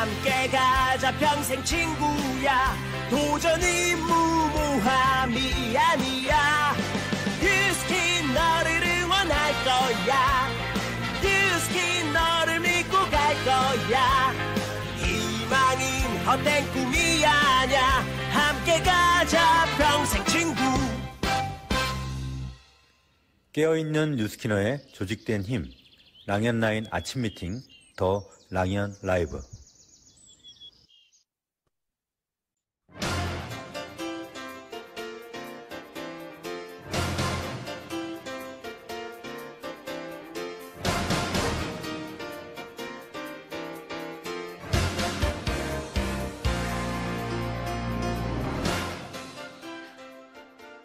함께 가자 평생 친구야. 도전이 무모함이 아니야. 뷰스킨 너를 응원할 거야. 뷰스킨 너를 믿고 갈 거야. 희망은 헛된 꿈이 아냐. 함께 가자 평생 친구. 깨어있는 뉴스키너의 조직된 힘, 랑연라인 아침 미팅, 더 랑연 라이브.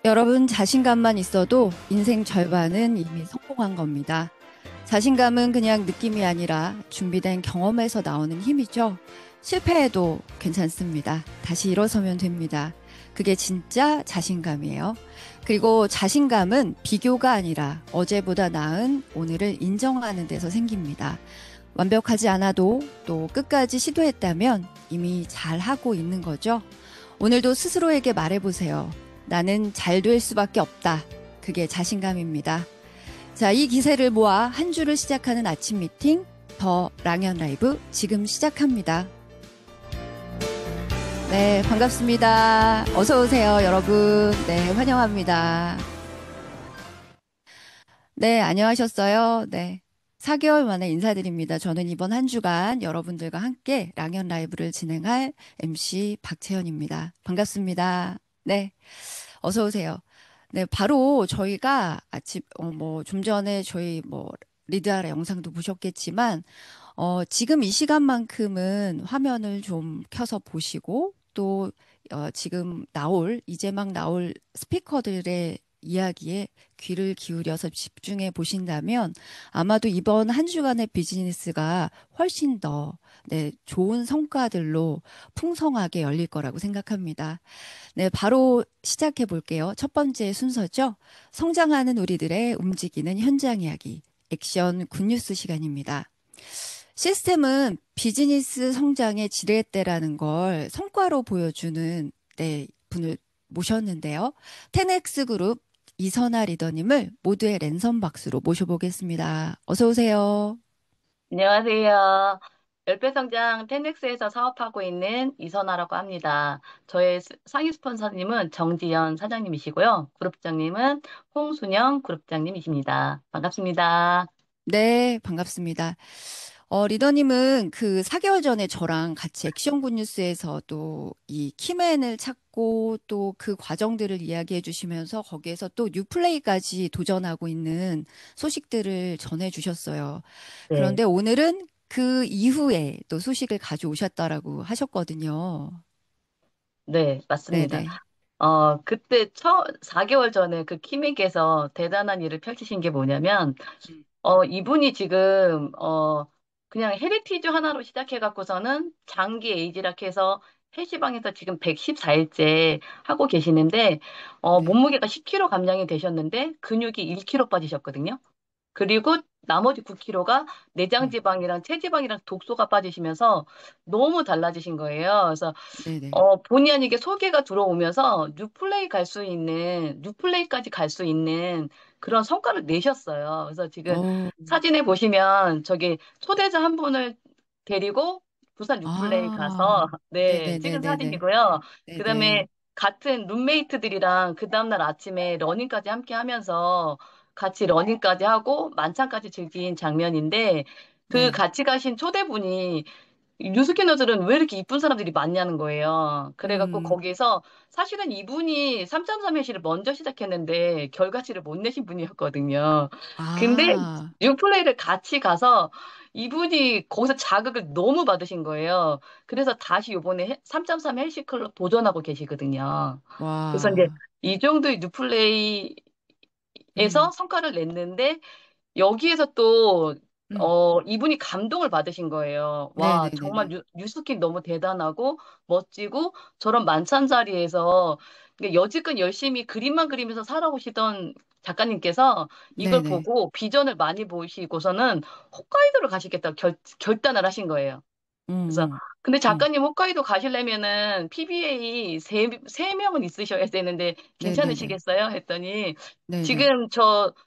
여러분, 자신감만 있어도 인생 절반은 이미 성공한 겁니다. 자신감은 그냥 느낌이 아니라 준비된 경험에서 나오는 힘이죠. 실패해도 괜찮습니다. 다시 일어서면 됩니다. 그게 진짜 자신감이에요. 그리고 자신감은 비교가 아니라 어제보다 나은 오늘을 인정하는 데서 생깁니다. 완벽하지 않아도 또 끝까지 시도했다면 이미 잘하고 있는 거죠. 오늘도 스스로에게 말해보세요. 나는 잘 될 수밖에 없다. 그게 자신감입니다. 자, 이 기세를 모아 한 주를 시작하는 아침 미팅, 더 랑연 라이브 지금 시작합니다. 네, 반갑습니다. 어서 오세요, 여러분. 네, 환영합니다. 네, 안녕하셨어요. 네. 4개월 만에 인사드립니다. 저는 이번 한 주간 여러분들과 함께 랑연 라이브를 진행할 MC 박채연입니다. 반갑습니다. 네. 어서 오세요. 네, 바로 저희가 아침, 좀 전에 저희 리드하라 영상도 보셨겠지만, 지금 이 시간만큼은 화면을 좀 켜서 보시고, 또, 이제 막 나올 스피커들의 이야기에 귀를 기울여서 집중해 보신다면, 아마도 이번 한 주간의 비즈니스가 훨씬 더, 네, 좋은 성과들로 풍성하게 열릴 거라고 생각합니다. 네, 바로 시작해 볼게요. 첫 번째 순서죠. 성장하는 우리들의 움직이는 현장 이야기, 액션 굿뉴스 시간입니다. 시스템은 비즈니스 성장의 지렛대라는 걸 성과로 보여주는 네, 분을 모셨는데요. 10X 그룹 이선아 리더님을 모두의 랜선 박수로 모셔보겠습니다. 어서 오세요. 안녕하세요. 열배성장 텐엑스에서 사업하고 있는 이선아라고 합니다. 저의 상위 스폰서님은 정지연 사장님이시고요. 그룹장님은 홍순영 그룹장님이십니다. 반갑습니다. 네, 반갑습니다. 리더님은 그 4개월 전에 저랑 같이 액션 굿뉴스에서 또 이 키맨을 찾고 또 그 과정들을 이야기해 주시면서 거기에서 또 뉴플레이까지 도전하고 있는 소식들을 전해 주셨어요. 네, 그런데 오늘은 그 이후에 또 소식을 가져오셨다라고 하셨거든요. 네, 맞습니다. 네네. 그때 4개월 전에 그 키맥에서 대단한 일을 펼치신 게 뭐냐면, 이분이 지금, 그냥 헤리티지 하나로 시작해갖고서는 장기 에이지락 해서 헬스방에서 지금 114일째 하고 계시는데, 네. 몸무게가 10kg 감량이 되셨는데, 근육이 1kg 빠지셨거든요. 그리고 나머지 9kg가 내장 음, 지방이랑 체지방이랑 독소가 빠지시면서 너무 달라지신 거예요. 그래서 네네. 본의 아니게 소개가 들어오면서 뉴플레이까지 갈 수 있는 그런 성과를 내셨어요. 그래서 지금 어, 사진에 보시면 저기 초대자 한 분을 데리고 부산 뉴플레이 가서 아, 네, 찍은 네네네네네. 사진이고요. 그다음에 네네. 같은 룸메이트들이랑 그 다음날 아침에 러닝까지 함께 하면서 같이 러닝까지 하고 만찬까지 즐긴 장면인데 그 네. 같이 가신 초대분이 뉴스캐너들은 왜 이렇게 이쁜 사람들이 많냐는 거예요. 그래갖고 음, 거기서 사실은 이분이 3.3 회시를 먼저 시작했는데 결과치를 못 내신 분이었거든요. 근데 아, 뉴플레이를 같이 가서 이분이 거기서 자극을 너무 받으신 거예요. 그래서 다시 요번에 3.3 헬시클럽 도전하고 계시거든요. 그래서 이제 와, 이 정도의 뉴플레이에서 음, 성과를 냈는데 여기에서 또, 음, 이분이 감동을 받으신 거예요. 와, 정말 네네네네. 뉴스킨 너무 대단하고 멋지고 저런 만찬 자리에서 그러니까 여지껏 열심히 그림만 그리면서 살아오시던 작가님께서 이걸 네네. 보고 비전을 많이 보시고서는 홋카이도를 가시겠다고 결단을 하신 거예요. 그래서 음, 근데 음. 작가님 홋카이도 가시려면은 PBA 세 명은 있으셔야 되는데 네네네. 괜찮으시겠어요? 했더니 네네. 지금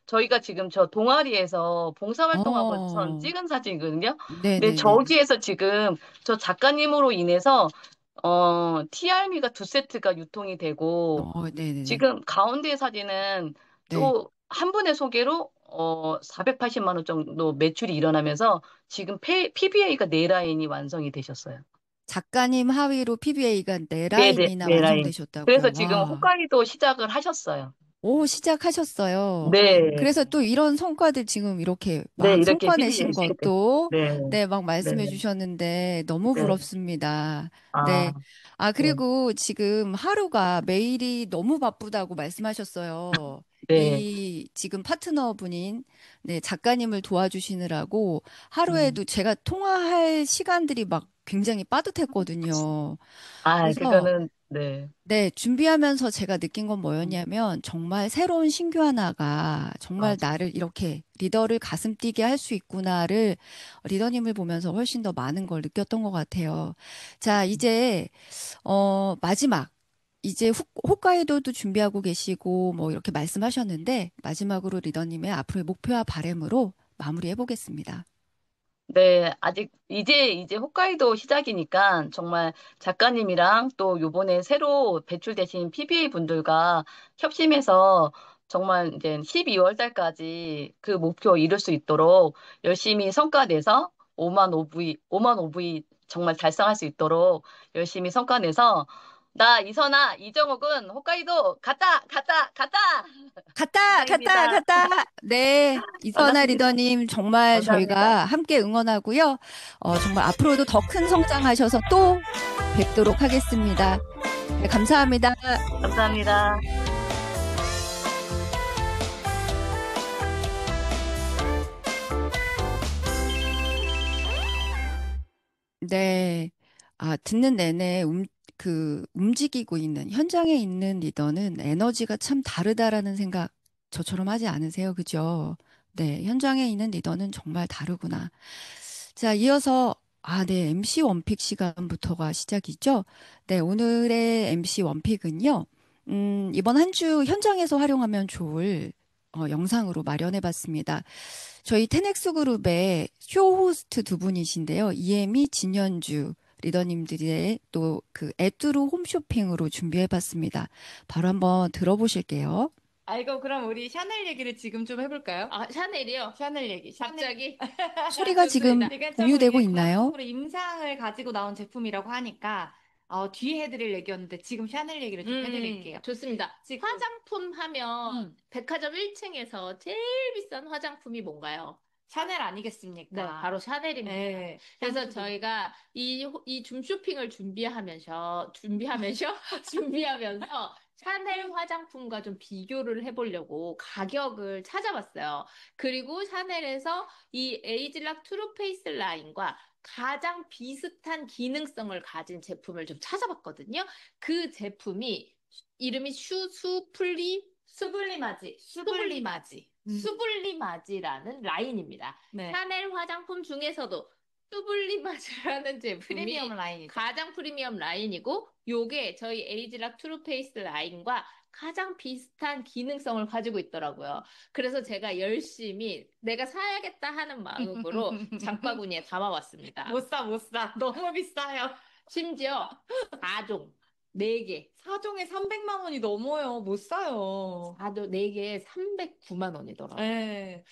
저희가 지금 저 동아리에서 봉사활동하고 전 어, 찍은 사진이거든요. 근데 네네네. 저기에서 지금 저 작가님으로 인해서 TR미가 두 세트가 유통이 되고 네네네. 지금 가운데 사진은 네. 또 한 분의 소개로 480만 원 정도 매출이 일어나면서 지금 PBA가 네 라인이 완성이 되셨어요. 작가님 하위로 PBA가 네 네네, 라인이나 네 라인. 그래서 완성되셨다고요. 지금 와. 홋카이도 시작을 하셨어요. 오, 시작하셨어요. 네, 그래서 또 이런 성과들 지금 이렇게 네, 막 이렇게 성과 PBA 내신 시대. 것도 네, 네, 막 네, 말씀해 주셨는데 너무 네. 부럽습니다. 아, 네. 아, 네, 그리고 지금 하루가 매일이 너무 바쁘다고 말씀하셨어요. 네. 이 지금 파트너분인 네, 작가님을 도와주시느라고 음. 하루에도 제가 통화할 시간들이 막 굉장히 빠듯했거든요. 아, 그래서 그거는, 네. 네, 준비하면서 제가 느낀 건 뭐였냐면 정말 새로운 신규 하나가 정말 맞아. 나를 이렇게 리더를 가슴 뛰게 할 수 있구나를 리더님을 보면서 훨씬 더 많은 걸 느꼈던 것 같아요. 자, 이제 마지막 이제 홋카이도도 준비하고 계시고 뭐 이렇게 말씀하셨는데 마지막으로 리더님의 앞으로의 목표와 바램으로 마무리해 보겠습니다. 네, 아직 이제 홋카이도 시작이니까 정말 작가님이랑 또 요번에 새로 배출되신 PBA 분들과 협심해서 정말 이제 12월 달까지 그 목표 이룰 수 있도록 열심히 성과 내서 5만 오브이 정말 달성할 수 있도록 열심히 성과 내서 나 이선아, 이정욱은 홋카이도 갔다! 갔다, 갔다, 이상입니다. 갔다. 네, 이선아 반갑습니다. 리더님 정말 감사합니다. 저희가 함께 응원하고요. 정말 앞으로도 더 큰 성장하셔서 또 뵙도록 하겠습니다. 네, 감사합니다. 감사합니다. 네, 아, 듣는 내내 움직이고 있는, 현장에 있는 리더는 에너지가 참 다르다라는 생각 저처럼 하지 않으세요? 그죠? 네, 현장에 있는 리더는 정말 다르구나. 자, 이어서, 네, MC 원픽 시간부터가 시작이죠. 네, 오늘의 MC 원픽은요, 이번 한 주 현장에서 활용하면 좋을 영상으로 마련해 봤습니다. 저희 테넥스 그룹의 쇼 호스트 두 분이신데요. 이혜미, 진현주 리더님들의 또 그 에뚜루 홈쇼핑으로 준비해 봤습니다. 바로 한번 들어보실게요. 이거 그럼 우리 샤넬 얘기를 지금 좀 해볼까요? 아, 샤넬이요? 샤넬 얘기. 갑자기? 소리가 지금 좋습니다. 이게 좀 공유되고 이게 있나요? 과학적으로 임상을 가지고 나온 제품이라고 하니까 뒤에 해드릴 얘기였는데 지금 샤넬 얘기를 좀 해드릴게요. 좋습니다. 지금 화장품 하면 음, 백화점 1층에서 제일 비싼 화장품이 뭔가요? 샤넬 아니겠습니까? 네, 바로 샤넬입니다. 네, 그래서 향수도. 저희가 이 줌쇼핑을 준비하면서 샤넬 화장품과 좀 비교를 해보려고 가격을 찾아봤어요. 그리고 샤넬에서 이 에이즐락 트루페이스 라인과 가장 비슷한 기능성을 가진 제품을 좀 찾아봤거든요. 그 제품이 이름이 수블리마지. 수블리마지라는 라인입니다. 네. 샤넬 화장품 중에서도 수블리마지라는 제품이 프리미엄 라인이죠. 가장 프리미엄 라인이고 요게 저희 에이지락 트루페이스 라인과 가장 비슷한 기능성을 가지고 있더라고요. 그래서 제가 열심히 내가 사야겠다 하는 마음으로 장바구니에 담아왔습니다. 못 사. 너무 비싸요. 심지어 4종, 4개. 4종에 300만 원이 넘어요. 못 사요. 4개에 309만 원이더라고요. 네.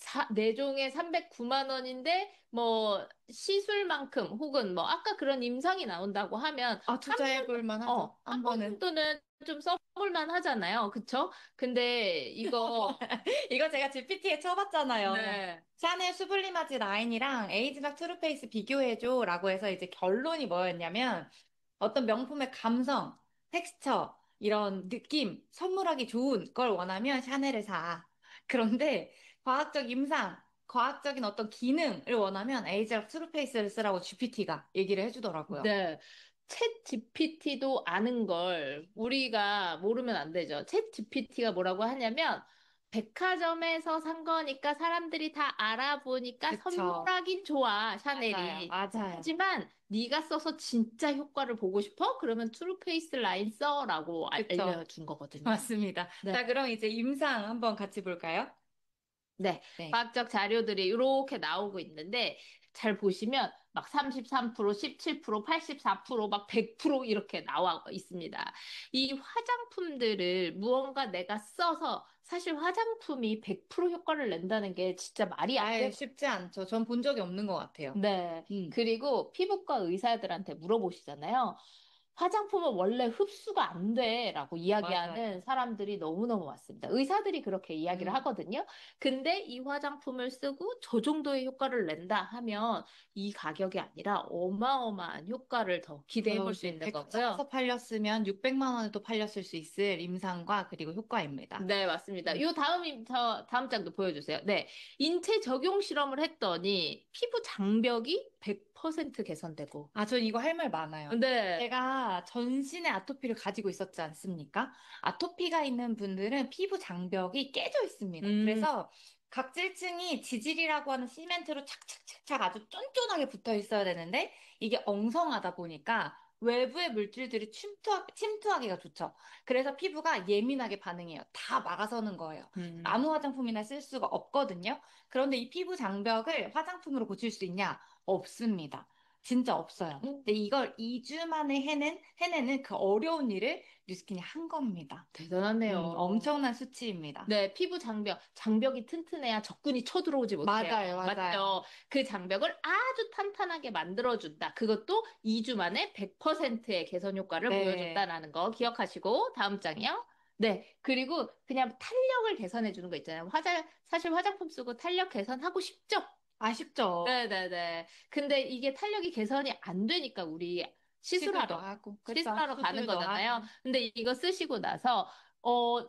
4종에 309만 원인데, 뭐, 시술만큼, 혹은 뭐, 아까 그런 임상이 나온다고 하면, 투자해볼 만하죠. 한 번은. 정도는 좀 써볼만 하잖아요. 그쵸? 근데 이거, 이거 제가 GPT에 쳐봤잖아요. 네. 샤넬 수블리마지 라인이랑 에이즈락 트루페이스 비교해줘 라고 해서 이제 결론이 뭐였냐면 어떤 명품의 감성, 텍스처, 이런 느낌, 선물하기 좋은 걸 원하면 샤넬을 사. 그런데 과학적 임상, 과학적인 어떤 기능을 원하면 에이즈락 트루페이스를 쓰라고 GPT가 얘기를 해주더라고요. 네. 챗 GPT도 아는 걸 우리가 모르면 안 되죠. 챗 GPT가 뭐라고 하냐면, 백화점에서 산 거니까 사람들이 다 알아보니까 그쵸. 선물하긴 좋아, 맞아요, 샤넬이. 맞아요. 하지만 네가 써서 진짜 효과를 보고 싶어? 그러면 트루페이스 라인 써라고 그쵸. 알려준 거거든요. 맞습니다. 네. 자, 그럼 이제 임상 한번 같이 볼까요? 네, 네. 과학적 자료들이 이렇게 나오고 있는데 잘 보시면 막 33%, 17%, 84%, 막 100% 이렇게 나와 있습니다. 이 화장품들을 무언가 내가 써서 사실 화장품이 100% 효과를 낸다는 게 진짜 말이 안 아예 돼요. 쉽지 않죠. 전 본 적이 없는 것 같아요. 네. 음. 그리고 피부과 의사들한테 물어보시잖아요. 화장품은 원래 흡수가 안 돼라고 이야기하는 사람들이 너무너무 많습니다. 의사들이 그렇게 이야기를 하거든요. 근데 이 화장품을 쓰고 저 정도의 효과를 낸다 하면 이 가격이 아니라 어마어마한 효과를 더 기대해 볼 수 있는 거고요. 백화점에서 팔렸으면 600만 원에도 팔렸을 수 있을 임상과 그리고 효과입니다. 네, 맞습니다. 요 다음 장도 보여주세요. 네. 인체 적용 실험을 했더니 피부 장벽이 100% 개선되고. 아, 전 이거 할 말 많아요. 네. 제가 전신에 아토피를 가지고 있었지 않습니까? 아토피가 있는 분들은 피부 장벽이 깨져 있습니다. 그래서 각질층이 지질이라고 하는 시멘트로 착착착착 아주 쫀쫀하게 붙어 있어야 되는데 이게 엉성하다 보니까 외부의 물질들이 침투하기가 좋죠. 그래서 피부가 예민하게 반응해요. 다 막아서는 거예요. 아무 화장품이나 쓸 수가 없거든요. 그런데 이 피부 장벽을 화장품으로 고칠 수 있냐? 없습니다. 진짜 없어요. 근데 이걸 2주 만에 해내는 그 어려운 일을 뉴스킨이 한 겁니다. 대단하네요. 엄청난 수치입니다. 네, 피부 장벽이 튼튼해야 적군이 쳐들어오지 못해요. 맞아요. 맞죠? 그 장벽을 아주 탄탄하게 만들어준다. 그것도 2주 만에 100%의 개선 효과를 네. 보여줬다라는 거 기억하시고, 다음 장이요. 네, 그리고 그냥 탄력을 개선해주는 거 있잖아요. 사실 화장품 쓰고 탄력 개선하고 싶죠? 아쉽죠. 네네네. 근데 이게 탄력이 개선이 안 되니까 우리 시술하러 하고 시술하러 가는 수술도 거잖아요. 하고. 근데 이거 쓰시고 나서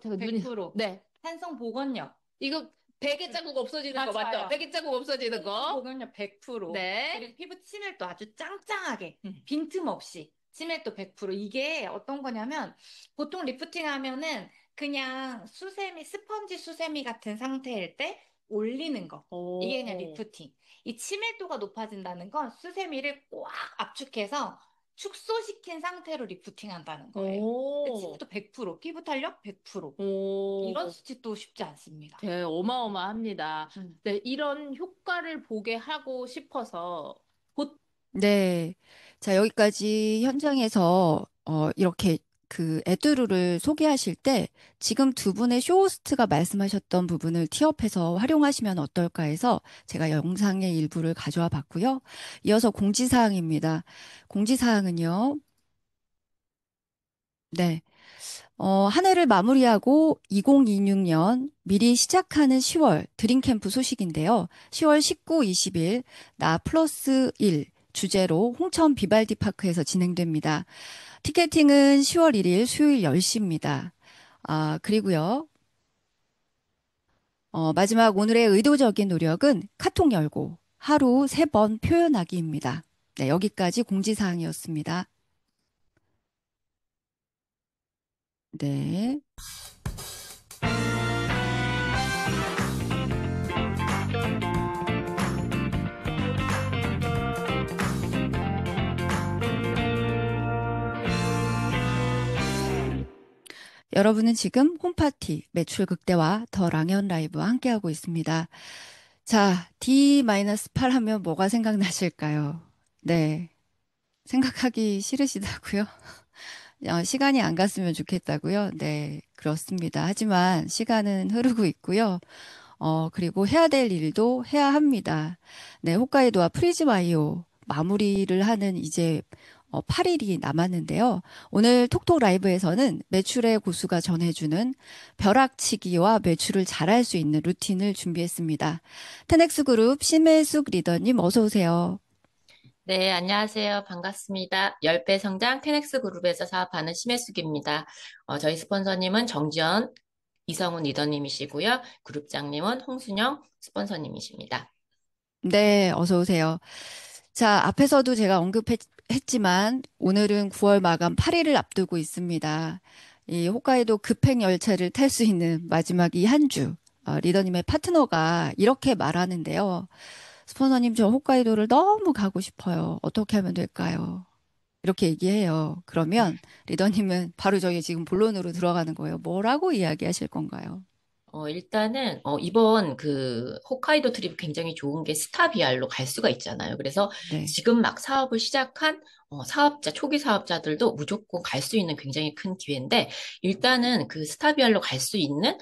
제가 눈이 100%. 네. 산성 복원력. 이거 베개 자국 없어지는 거 맞죠? 맞아요. 베개 자국 없어지는 거. 복원력 100%. 네. 그리고 피부 치밀도 아주 짱짱하게 빈틈없이 치밀도 100%. 이게 어떤 거냐면 보통 리프팅 하면은 그냥 스펀지 수세미 같은 상태일 때 올리는 거. 이게 그냥 리프팅. 이 치밀도가 높아진다는 건 수세미를 꽉 압축해서 축소시킨 상태로 리프팅 한다는 거예요. 치밀도 100%, 피부 탄력 100%. 이런 수치도 쉽지 않습니다. 네, 어마어마합니다. 네, 이런 효과를 보게 하고 싶어서 네. 자, 여기까지 현장에서 이렇게 그 에뚜루를 소개하실 때 지금 두 분의 쇼호스트가 말씀하셨던 부분을 티업해서 활용하시면 어떨까 해서 제가 영상의 일부를 가져와 봤고요. 이어서 공지사항입니다. 공지사항은요. 네. 한 해를 마무리하고 2026년 미리 시작하는 10월 드림캠프 소식인데요. 10월 19, 20일 나 플러스 1 주제로 홍천 비발디 파크에서 진행됩니다. 티켓팅은 10월 1일 수요일 10시입니다. 그리고요. 마지막 오늘의 의도적인 노력은 카톡 열고 하루 3번 표현하기입니다. 네, 여기까지 공지사항이었습니다. 네. 여러분은 지금 홈파티 매출 극대화 더 랑연 라이브와 함께하고 있습니다. 자, D-8 하면 뭐가 생각나실까요? 네. 생각하기 싫으시다고요? 시간이 안 갔으면 좋겠다고요? 네, 그렇습니다. 하지만 시간은 흐르고 있고요. 그리고 해야 될 일도 해야 합니다. 네, 홋카이도와 프리즈마이오 마무리를 하는 이제 8일이 남았는데요. 오늘 톡톡 라이브에서는 매출의 고수가 전해주는 벼락치기와 매출을 잘할 수 있는 루틴을 준비했습니다. 테넥스 그룹 심혜숙 리더님 어서 오세요. 네, 안녕하세요. 반갑습니다. 10배 성장 테넥스 그룹에서 사업하는 심혜숙입니다. 저희 스폰서님은 정지연, 이성훈 리더님이시고요. 그룹장님은 홍순영 스폰서님이십니다. 네, 어서 오세요. 자, 앞에서도 제가 언급했지만 오늘은 9월 마감 8일을 앞두고 있습니다. 이 홋카이도 급행 열차를 탈 수 있는 마지막 이 한 주. 리더님의 파트너가 이렇게 말하는데요. 스폰서님, 저 홋카이도를 너무 가고 싶어요. 어떻게 하면 될까요? 이렇게 얘기해요. 그러면 리더님은 바로 저희 지금 본론으로 들어가는 거예요. 뭐라고 이야기하실 건가요? 일단은, 이번 홋카이도 트립 굉장히 좋은 게 스타비알로 갈 수가 있잖아요. 그래서 네. 지금 막 사업을 시작한 초기 사업자들도 무조건 갈 수 있는 굉장히 큰 기회인데, 일단은 그 스타비알로 갈 수 있는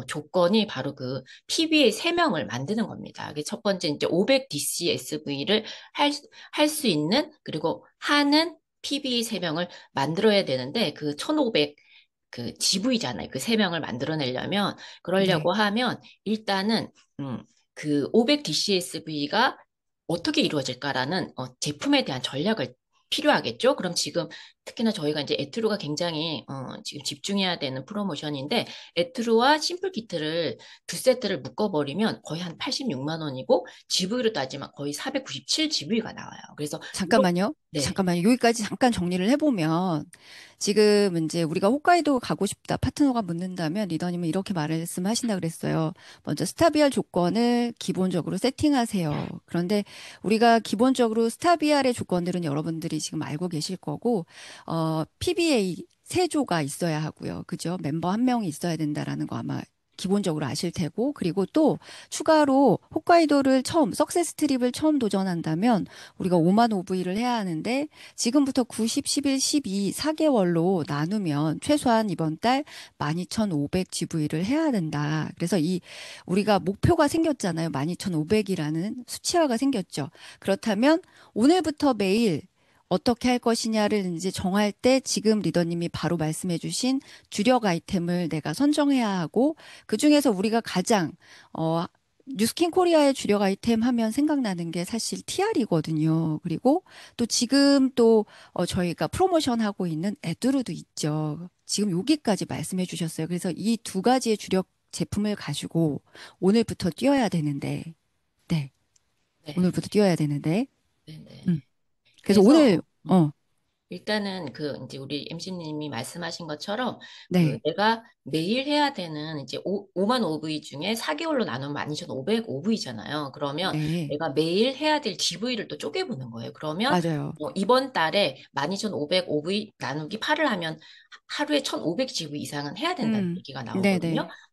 조건이 바로 그 PBA 3명을 만드는 겁니다. 그게 첫 번째 이제 500DC SV를 할 수 있는, 그리고 하는 PBA 3명을 만들어야 되는데, 그 1500, 그 GV잖아요. 그 3명을 만들어내려면, 네. 그러려고 하면, 일단은, 그 500DCSV가 어떻게 이루어질까라는 제품에 대한 전략을 필요하겠죠? 그럼 지금 특히나 저희가 이제 에트루가 굉장히 지금 집중해야 되는 프로모션인데 에트루와 심플 키트를 두 세트를 묶어버리면 거의 한 86만 원이고 GV로 따지면 거의 497 GV가 나와요. 그래서 잠깐만요. 네. 잠깐만요. 여기까지 잠깐 정리를 해보면 지금 이제 우리가 홋카이도 가고 싶다 파트너가 묻는다면 리더님은 이렇게 말씀하신다 그랬어요. 먼저 스타비알 조건을 기본적으로 세팅하세요. 그런데 우리가 기본적으로 스타비알의 조건들은 여러분들이 지금 알고 계실 거고 PBA 세조가 있어야 하고요. 그죠? 멤버 한 명이 있어야 된다라는 거 아마 기본적으로 아실 테고 그리고 또 추가로 홋카이도를 석세스 트립을 처음 도전한다면 우리가 5만 OV를 해야 하는데 지금부터 90, 11, 12 4개월로 나누면 최소한 이번 달 12,500GV를 해야 된다. 그래서 우리가 목표가 생겼잖아요. 12,500이라는 수치화가 생겼죠. 그렇다면 오늘부터 매일 어떻게 할 것이냐를 이제 정할 때 지금 리더님이 바로 말씀해 주신 주력 아이템을 내가 선정해야 하고 그중에서 우리가 가장 뉴스킨 코리아의 주력 아이템 하면 생각나는 게 사실 TR이거든요. 그리고 또 지금 또 저희가 프로모션 하고 있는 에뚜루도 있죠. 지금 여기까지 말씀해 주셨어요. 그래서 이 두 가지의 주력 제품을 가지고 오늘부터 뛰어야 되는데, 네, 네. 오늘부터 뛰어야 되는데, 네, 네. 음. 그래서 그래서 오늘, 일단은 이제 우리 MC님이 말씀하신 것처럼 네, 내가 매일 해야 되는 이제 5만 OV 중에 4개월로 나누면 12,500 OV잖아요. 그러면 네, 내가 매일 해야 될 GV를 또 쪼개보는 거예요. 그러면 맞아요. 이번 달에 12,500 OV 나누기 8을 하면 하루에 1,500 GV 이상은 해야 된다는 얘기가 나오거든요.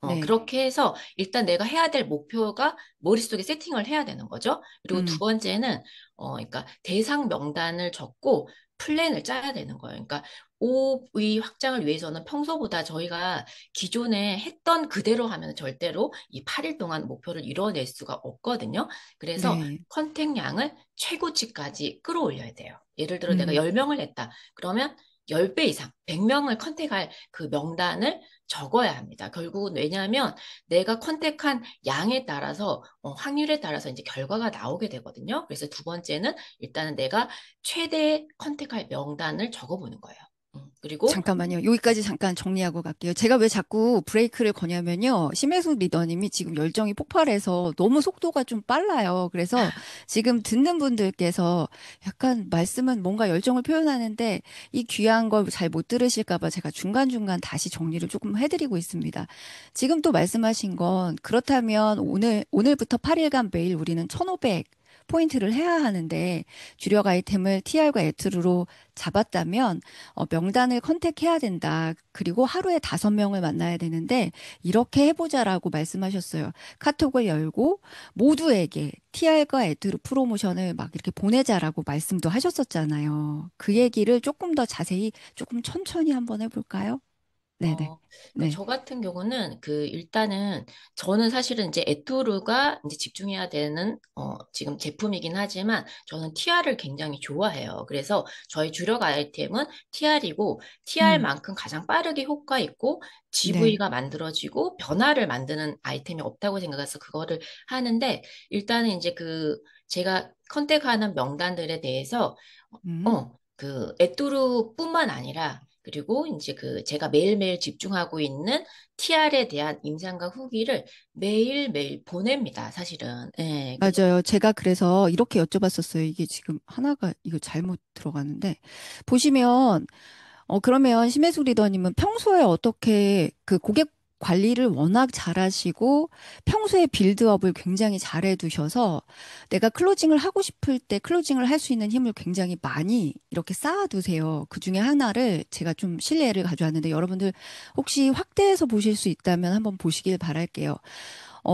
네네, 네, 그렇게 해서 일단 내가 해야 될 목표가 머릿속에 세팅을 해야 되는 거죠. 그리고 두 번째는 그러니까 대상 명단을 적고 플랜을 짜야 되는 거예요. 그러니까 OV 확장을 위해서는 평소보다 저희가 기존에 했던 그대로 하면 절대로 이 8일 동안 목표를 이뤄낼 수가 없거든요. 그래서 네, 컨택량을 최고치까지 끌어올려야 돼요. 예를 들어 내가 음, 10명을 냈다. 그러면 10배 이상, 100명을 컨택할 그 명단을 적어야 합니다. 결국은 왜냐하면 내가 컨택한 양에 따라서 확률에 따라서 이제 결과가 나오게 되거든요. 그래서 두 번째는 일단은 내가 최대 컨택할 명단을 적어보는 거예요. 그리고 잠깐만요. 여기까지 잠깐 정리하고 갈게요. 제가 왜 자꾸 브레이크를 거냐면요. 심혜숙 리더님이 지금 열정이 폭발해서 너무 속도가 좀 빨라요. 그래서 지금 듣는 분들께서 약간 말씀은 뭔가 열정을 표현하는데 이 귀한 걸 잘 못 들으실까 봐 제가 중간중간 다시 정리를 조금 해드리고 있습니다. 지금 또 말씀하신 건 그렇다면 오늘부터 8일간 매일 우리는 1,500 포인트를 해야 하는데 주력 아이템을 TR과 에트루로 잡았다면 명단을 컨택해야 된다. 그리고 하루에 5명을 만나야 되는데 이렇게 해보자라고 말씀하셨어요. 카톡을 열고 모두에게 TR과 에트루 프로모션을 막 이렇게 보내자라고 말씀도 하셨었잖아요. 그 얘기를 조금 더 자세히 조금 천천히 한번 해볼까요? 네네. 그러니까 네. 저 같은 경우는 일단은 저는 사실은 이제 에투르가 이제 집중해야 되는 지금 제품이긴 하지만 저는 TR을 굉장히 좋아해요. 그래서 저희 주력 아이템은 TR이고 음, TR만큼 가장 빠르게 효과 있고 네. GV가 만들어지고 변화를 만드는 아이템이 없다고 생각해서 그거를 하는데 일단은 이제 제가 컨택하는 명단들에 대해서 음. 에뚜르뿐만 아니라 그리고 이제 제가 매일매일 집중하고 있는 TR에 대한 임상과 후기를 매일매일 보냅니다, 사실은. 예, 그래서, 맞아요. 제가 그래서 이렇게 여쭤봤었어요. 이게 지금 하나가 이거 잘못 들어가는데 보시면 그러면 심혜숙 리더님은 평소에 어떻게 그 고객 관리를 워낙 잘하시고 평소에 빌드업을 굉장히 잘해 두셔서 내가 클로징을 하고 싶을 때 클로징을 할 수 있는 힘을 굉장히 많이 이렇게 쌓아두세요. 그 중에 하나를 제가 좀 실례를 가져왔는데 여러분들 혹시 확대해서 보실 수 있다면 한번 보시길 바랄게요.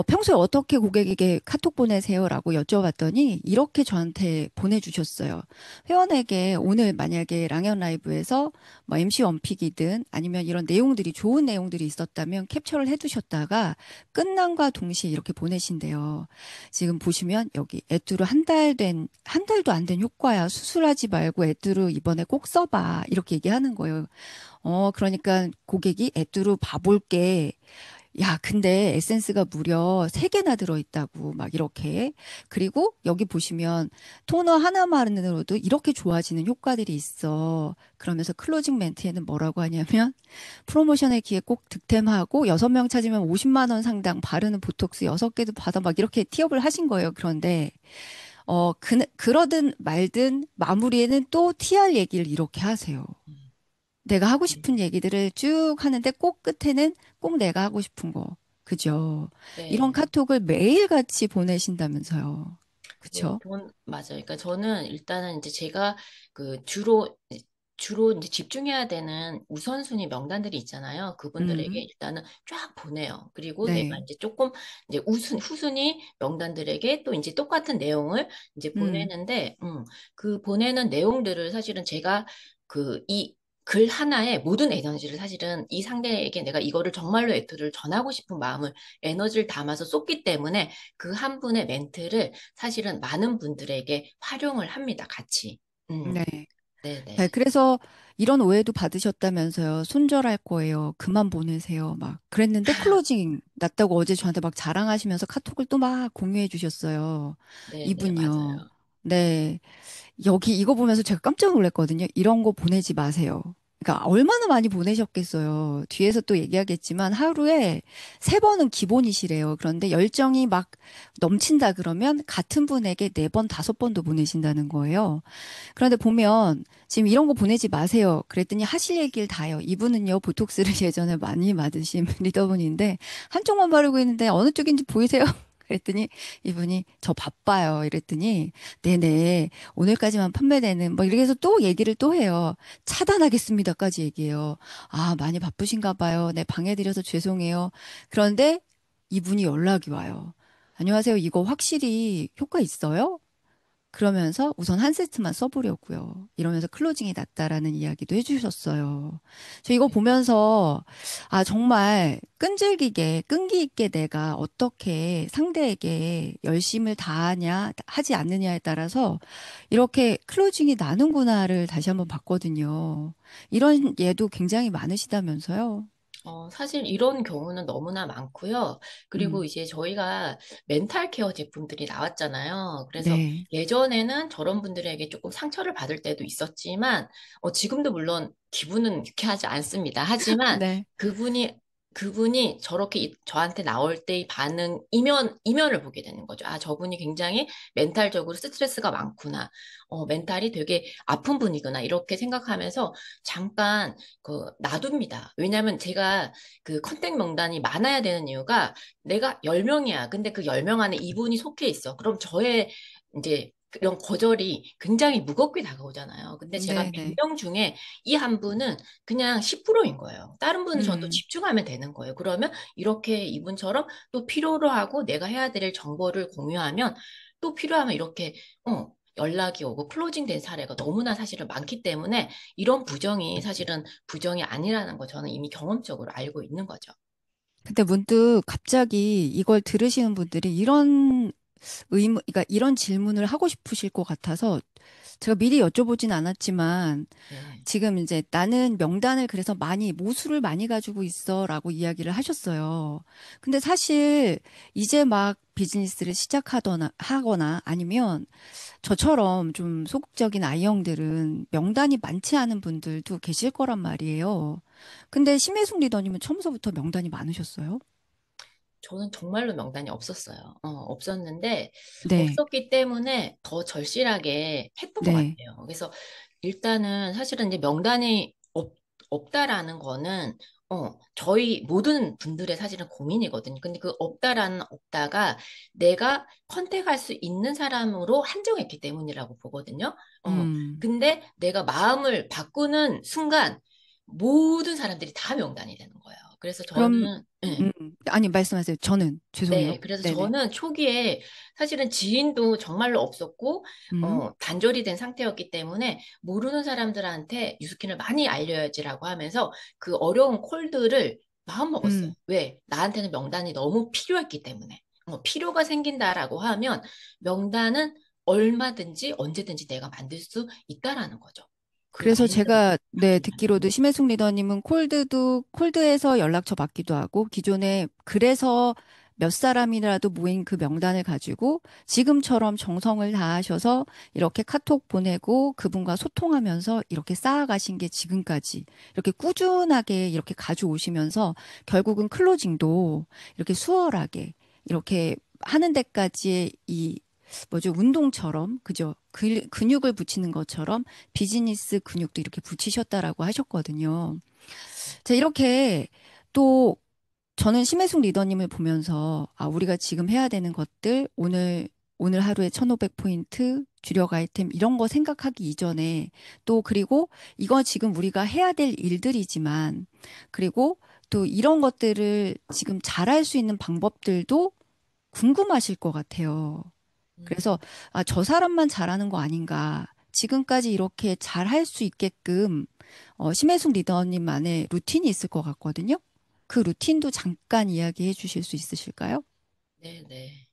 평소에 어떻게 고객에게 카톡 보내세요라고 여쭤봤더니 이렇게 저한테 보내주셨어요. 회원에게 오늘 만약에 랑연 라이브에서 뭐 MC 원픽이든 아니면 이런 내용들이 좋은 내용들이 있었다면 캡처를 해두셨다가 끝남과 동시에 이렇게 보내신대요. 지금 보시면 여기 에뚜르 한 달도 안 된 효과야. 수술하지 말고 에뚜르 이번에 꼭 써봐. 이렇게 얘기하는 거예요. 그러니까 고객이 에뚜르 봐볼게. 야, 근데 에센스가 무려 3개나 들어있다고, 막 이렇게. 그리고 여기 보시면 토너 하나만으로도 이렇게 좋아지는 효과들이 있어. 그러면서 클로징 멘트에는 뭐라고 하냐면, 프로모션의 기회 꼭 득템하고 6명 찾으면 50만 원 상당 바르는 보톡스 6개도 받아, 막 이렇게 티업을 하신 거예요. 그런데, 그러든 말든 마무리에는 또 TR 얘기를 이렇게 하세요. 내가 하고 싶은 얘기들을 쭉 하는데 꼭 끝에는 꼭 내가 하고 싶은 거. 그죠? 이런 네. 카톡을 매일같이 보내신다면서요. 네, 그쵸? 맞아요. 그러니까 저는 일단은 이제 제가 그 주로 이제 집중해야 되는 우선순위 명단들이 있잖아요. 그분들에게 음, 일단은 쫙 보내요. 그리고 내가 네. 이제 조금 이제 후순위 명단들에게 또 이제 똑같은 내용을 이제 음, 보내는데, 그 보내는 내용들을 사실은 제가 이 글 하나에 모든 에너지를 사실은 이 상대에게 내가 이거를 정말로 애투를 전하고 싶은 마음을 에너지를 담아서 쏟기 때문에 그 한 분의 멘트를 사실은 많은 분들에게 활용을 합니다, 같이. 네. 네, 네네. 그래서 이런 오해도 받으셨다면서요. 손절할 거예요. 그만 보내세요. 막 그랬는데 클로징 났다고 어제 저한테 막 자랑하시면서 카톡을 또 막 공유해 주셨어요. 네네, 이분이요. 맞아요. 네. 여기 이거 보면서 제가 깜짝 놀랐거든요. 이런 거 보내지 마세요. 그러니까 얼마나 많이 보내셨겠어요. 뒤에서 또 얘기하겠지만 하루에 3번은 기본이시래요. 그런데 열정이 막 넘친다 그러면 같은 분에게 4번, 5번도 보내신다는 거예요. 그런데 보면 지금 이런 거 보내지 마세요. 그랬더니 하실 얘기를 다요. 이분은요, 보톡스를 예전에 많이 맞으신 리더분인데 한쪽만 바르고 있는데 어느 쪽인지 보이세요? 그랬더니 이분이 저 바빠요. 이랬더니 네네 오늘까지만 판매되는 뭐 이렇게 해서 또 얘기를 또 해요. 차단하겠습니다까지 얘기해요. 아 많이 바쁘신가 봐요. 네 방해드려서 죄송해요. 그런데 이분이 연락이 와요. 안녕하세요. 이거 확실히 효과 있어요? 그러면서 우선 한 세트만 써보려고요. 이러면서 클로징이 낫다라는 이야기도 해주셨어요. 저 이거 네. 보면서 아 정말 끈질기게 끈기 있게 내가 어떻게 상대에게 열심을 다하냐 하지 않느냐에 따라서 이렇게 클로징이 나는구나를 다시 한번 봤거든요. 이런 예도 굉장히 많으시다면서요. 사실 이런 경우는 너무나 많고요. 그리고 음, 이제 저희가 멘탈 케어 제품들이 나왔잖아요. 그래서 네, 예전에는 저런 분들에게 조금 상처를 받을 때도 있었지만, 지금도 물론 기분은 유쾌하지 않습니다. 하지만 네, 그분이 그분이 저렇게 저한테 나올 때의 반응, 이면을 보게 되는 거죠. 아, 저분이 굉장히 멘탈적으로 스트레스가 많구나. 멘탈이 되게 아픈 분이구나. 이렇게 생각하면서 잠깐 놔둡니다. 왜냐하면 제가 그 컨택 명단이 많아야 되는 이유가 내가 10명이야. 근데 그 10명 안에 이분이 속해 있어. 그럼 저의 이제 그런 거절이 굉장히 무겁게 다가오잖아요. 근데 제가 네, 100명 네. 중에 이 한 분은 그냥 10%인 거예요. 다른 분은 전 또 음. 집중하면 되는 거예요. 그러면 이렇게 이분처럼 또 필요로 하고 내가 해야 될 정보를 공유하면 또 필요하면 이렇게 연락이 오고 클로징 된 사례가 너무나 사실은 많기 때문에 이런 부정이 사실은 부정이 아니라는 거 저는 이미 경험적으로 알고 있는 거죠. 근데 문득 갑자기 이걸 들으시는 분들이 이런 그러니까 이런 질문을 하고 싶으실 것 같아서 제가 미리 여쭤보진 않았지만 네. 지금 이제 나는 명단을 그래서 모수를 많이 가지고 있어라고 이야기를 하셨어요. 근데 사실 이제 막 비즈니스를 하거나 아니면 저처럼 좀 소극적인 아이형들은 명단이 많지 않은 분들도 계실 거란 말이에요. 근데 심혜숙 리더님은 처음서부터 명단이 많으셨어요? 저는 정말로 명단이 없었어요. 없었는데, 네, 없었기 때문에 더 절실하게 했던 것 네, 같아요. 그래서 일단은 사실은 이제 없다라는 거는, 저희 모든 분들의 사실은 고민이거든요. 근데 그 없다라는 없다가 내가 컨택할 수 있는 사람으로 한정했기 때문이라고 보거든요. 음, 근데 내가 마음을 바꾸는 순간 모든 사람들이 다 명단이 되는 거예요. 그래서 그럼, 저는, 예. 아니, 말씀하세요. 저는, 죄송해요. 네, 그래서 네네. 저는 초기에 사실은 지인도 정말로 없었고, 음, 단절이 된 상태였기 때문에 모르는 사람들한테 뉴스킨을 많이 알려야지라고 하면서 그 어려운 콜드를 마음먹었어요. 음. 왜? 나한테는 명단이 너무 필요했기 때문에. 필요가 생긴다라고 하면 명단은 얼마든지 언제든지 내가 만들 수 있다라는 거죠. 그 그래서 관리자도 제가 네 바뀌면. 듣기로도 심혜숙 리더님은 콜드에서 연락처 받기도 하고 기존에 그래서 몇 사람이라도 모인 그 명단을 가지고 지금처럼 정성을 다하셔서 이렇게 카톡 보내고 그분과 소통하면서 이렇게 쌓아가신 게 지금까지 이렇게 꾸준하게 이렇게 가져오시면서 결국은 클로징도 이렇게 수월하게 이렇게 하는 데까지의 이 뭐죠 운동처럼 그죠 근육을 붙이는 것처럼 비즈니스 근육도 이렇게 붙이셨다라고 하셨거든요. 자, 이렇게 또 저는 심혜숙 리더님을 보면서 아, 우리가 지금 해야 되는 것들 오늘 하루에 1,500포인트 주력 아이템 이런 거 생각하기 이전에 또 그리고 이거 지금 우리가 해야 될 일들이지만 그리고 또 이런 것들을 지금 잘할 수 있는 방법들도 궁금하실 것 같아요. 그래서 아, 저 사람만 잘하는 거 아닌가. 지금까지 이렇게 잘할 수 있게끔 심혜숙 리더님만의 루틴이 있을 것 같거든요. 그 루틴도 잠깐 이야기해 주실 수 있으실까요? 네, 네.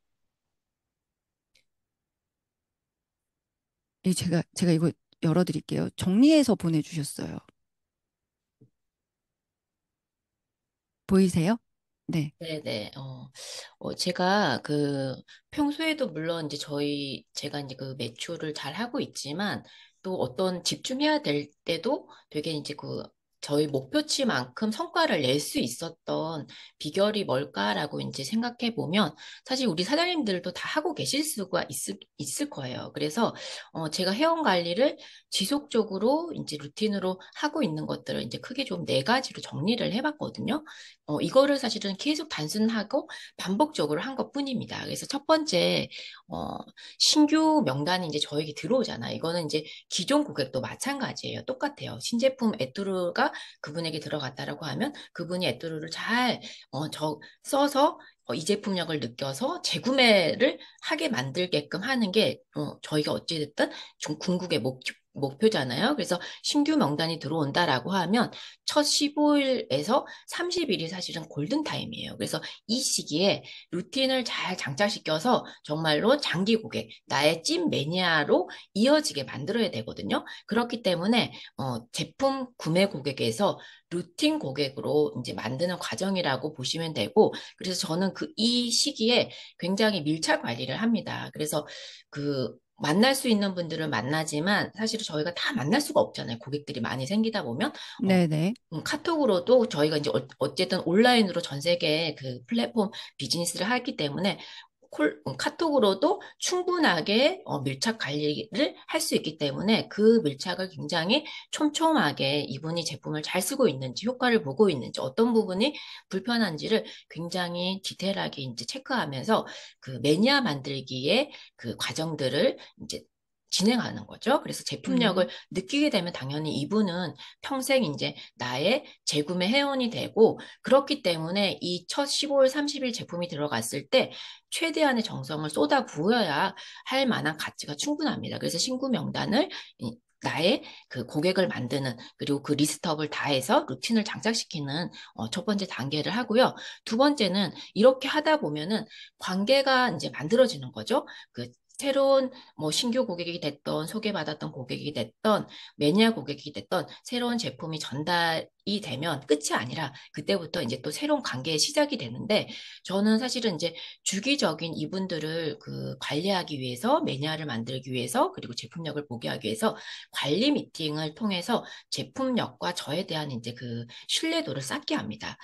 제가 이거 열어드릴게요. 정리해서 보내주셨어요. 보이세요? 네. 네네. 제가 평소에도 물론 이제 제가 이제 그 매출을 잘 하고 있지만 또 어떤 집중해야 될 때도 되게 이제 저희 목표치만큼 성과를 낼 수 있었던 비결이 뭘까라고 이제 생각해 보면 사실 우리 사장님들도 다 하고 계실 수가 있을 거예요. 그래서 제가 회원 관리를 지속적으로 이제 루틴으로 하고 있는 것들을 이제 크게 좀 네 가지로 정리를 해봤거든요. 이거를 사실은 계속 단순하고 반복적으로 한 것뿐입니다. 그래서 첫 번째, 어, 신규 명단이 이제 저에게 들어오잖아요. 이거는 이제 기존 고객도 마찬가지예요. 똑같아요. 신제품 에뚜루가 그분에게 들어갔다라고 하면 그분이 에뚜루를 잘, 써서 이 제품력을 느껴서 재구매를 하게 만들게끔 하는 게, 저희가 어찌됐든 좀 궁극의 목표잖아요. 그래서 신규 명단이 들어온다라고 하면 첫 15일에서 30일이 사실은 골든타임이에요. 그래서 이 시기에 루틴을 잘 장착시켜서 정말로 장기 고객, 나의 찐 매니아로 이어지게 만들어야 되거든요. 그렇기 때문에 제품 구매 고객에서 루틴 고객으로 이제 만드는 과정이라고 보시면 되고, 그래서 저는 이 시기에 굉장히 밀착 관리를 합니다. 그래서 만날 수 있는 분들을 만나지만 사실 저희가 다 만날 수가 없잖아요. 고객들이 많이 생기다 보면. 네네. 카톡으로도 저희가 이제 어쨌든 온라인으로 전 세계 그 플랫폼 비즈니스를 하기 때문에 카톡으로도 충분하게 밀착 관리를 할 수 있기 때문에 그 밀착을 굉장히 촘촘하게 이분이 제품을 잘 쓰고 있는지 효과를 보고 있는지 어떤 부분이 불편한지를 굉장히 디테일하게 이제 체크하면서 그 매니아 만들기의 그 과정들을 이제 진행하는 거죠. 그래서 제품력을 음, 느끼게 되면 당연히 이분은 평생 이제 나의 재구매 회원이 되고 그렇기 때문에 이 첫 15일, 30일 제품이 들어갔을 때 최대한의 정성을 쏟아 부어야 할 만한 가치가 충분합니다. 그래서 신구 명단을 나의 그 고객을 만드는 그리고 그 리스트업을 다해서 루틴을 장착시키는 첫 번째 단계를 하고요. 두 번째는 이렇게 하다 보면은 관계가 이제 만들어지는 거죠. 새로운 뭐 신규 고객이 됐던 소개받았던 고객이 됐던 매니아 고객이 됐던 새로운 제품이 전달이 되면 끝이 아니라 그때부터 이제 또 새로운 관계의 시작이 되는데 저는 사실은 이제 주기적인 이분들을 관리하기 위해서 매니아를 만들기 위해서 그리고 제품력을 보게 하기 위해서 관리 미팅을 통해서 제품력과 저에 대한 이제 그 신뢰도를 쌓게 합니다.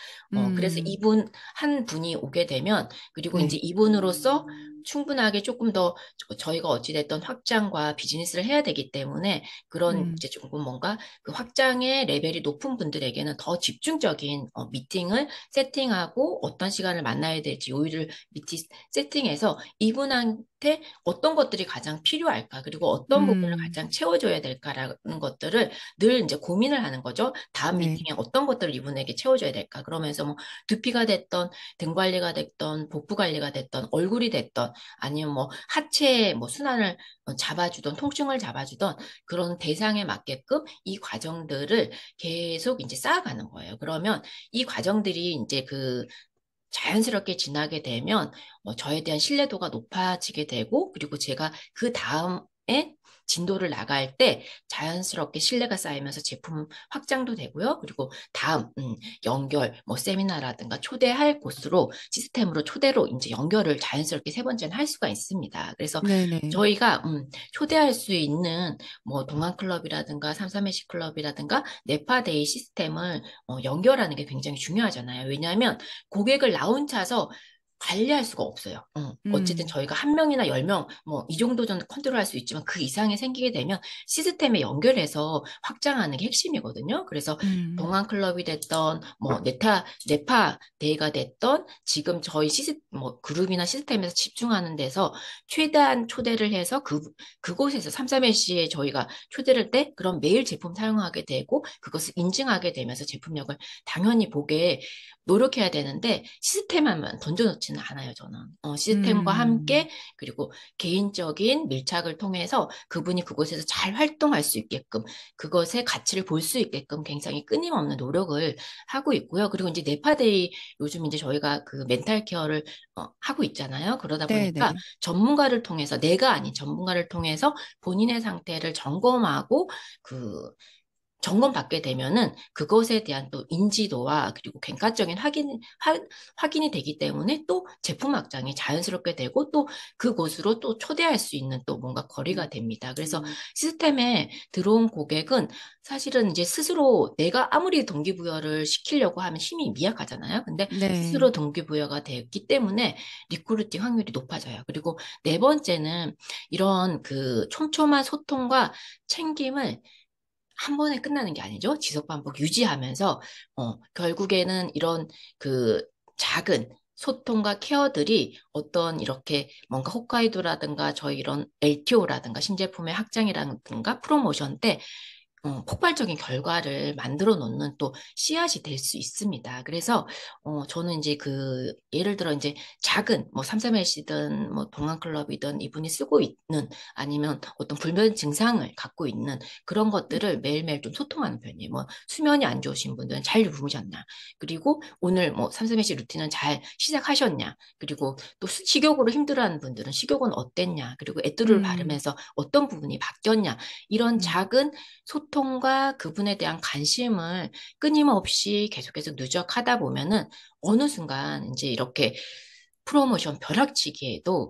그래서 음, 이분 한 분이 오게 되면 그리고 이제 네. 이분으로서 충분하게 조금 더 저희가 어찌됐든 확장과 비즈니스를 해야 되기 때문에 그런 음, 이제 조금 뭔가 그 확장의 레벨이 높은 분들에게 이분에게는 더 집중적인 미팅을 세팅하고 어떤 시간을 만나야 될지 요일을 미리 세팅해서 이분한테 어떤 것들이 가장 필요할까, 그리고 어떤 부분을 음, 가장 채워줘야 될까라는 것들을 늘 이제 고민을 하는 거죠. 다음 네. 미팅에 어떤 것들을 이분에게 채워줘야 될까. 그러면서 뭐 두피가 됐던 등 관리가 됐던 복부 관리가 됐던 얼굴이 됐던 아니면 뭐 하체 뭐 순환을 잡아주던 통증을 잡아주던 그런 대상에 맞게끔 이 과정들을 계속 이제 쌓아가는 거예요. 그러면 이 과정들이 이제 그 자연스럽게 지나게 되면 저에 대한 신뢰도가 높아지게 되고, 그리고 제가 그 다음에 진도를 나갈 때 자연스럽게 신뢰가 쌓이면서 제품 확장도 되고요. 그리고 다음 연결 뭐 세미나라든가 초대할 곳으로 시스템으로 초대로 이제 연결을 자연스럽게 세 번째는 할 수가 있습니다. 그래서 네네. 저희가 초대할 수 있는 뭐 동안클럽이라든가 삼삼매시 클럽이라든가 네파데이 시스템을 연결하는 게 굉장히 중요하잖아요. 왜냐하면 고객을 나 혼자서 관리할 수가 없어요. 어쨌든 음, 저희가 한 명이나 10명, 뭐, 이 정도 는 컨트롤할 수 있지만 그 이상이 생기게 되면 시스템에 연결해서 확장하는 게 핵심이거든요. 그래서 음, 동안 클럽이 됐던, 뭐, 네파 데이가 됐던, 지금 저희 뭐, 그룹이나 시스템에서 집중하는 데서 최대한 초대를 해서 그곳에서 33LC에 저희가 초대를 때 그런 메일 제품 사용하게 되고 그것을 인증하게 되면서 제품력을 당연히 보게 노력해야 되는데 시스템만 던져놓지는 않아요, 저는. 시스템과 음, 함께 그리고 개인적인 밀착을 통해서 그분이 그곳에서 잘 활동할 수 있게끔 그것의 가치를 볼 수 있게끔 굉장히 끊임없는 노력을 하고 있고요. 그리고 이제 네파데이 요즘 이제 저희가 그 멘탈 케어를 하고 있잖아요. 그러다 보니까 네네. 전문가를 통해서 내가 아닌 전문가를 통해서 본인의 상태를 점검하고 그 점검받게 되면은 그것에 대한 또 인지도와 그리고 객관적인 확인이 되기 때문에 또 제품 확장이 자연스럽게 되고 또 그곳으로 또 초대할 수 있는 또 뭔가 거리가 됩니다. 그래서 시스템에 들어온 고객은 사실은 이제 스스로 내가 아무리 동기부여를 시키려고 하면 힘이 미약하잖아요. 근데 네. 스스로 동기부여가 됐기 때문에 리크루팅 확률이 높아져요. 그리고 네 번째는 이런 그 촘촘한 소통과 챙김을 한 번에 끝나는 게 아니죠. 지속 반복 유지하면서 결국에는 이런 그 작은 소통과 케어들이 어떤 이렇게 뭔가 홋카이도라든가 저희 이런 LTO라든가 신제품의 확장이라든가 프로모션 때 폭발적인 결과를 만들어 놓는 또 씨앗이 될 수 있습니다. 그래서 저는 이제 그 예를 들어 이제 작은 뭐 삼삼LC든 뭐 동안클럽이든 이분이 쓰고 있는 아니면 어떤 불면 증상을 갖고 있는 그런 것들을 매일매일 좀 소통하는 편이에요. 뭐 수면이 안 좋으신 분들은 잘 주무셨냐? 그리고 오늘 뭐 삼삼LC 루틴은 잘 시작하셨냐? 그리고 또 식욕으로 힘들어하는 분들은 식욕은 어땠냐? 그리고 에뚜루를 음, 바르면서 어떤 부분이 바뀌었냐? 이런 음. 작은 소통과 그분에 대한 관심을 끊임없이 계속해서 누적하다 보면은 어느 순간 이제 이렇게 프로모션 벼락치기에도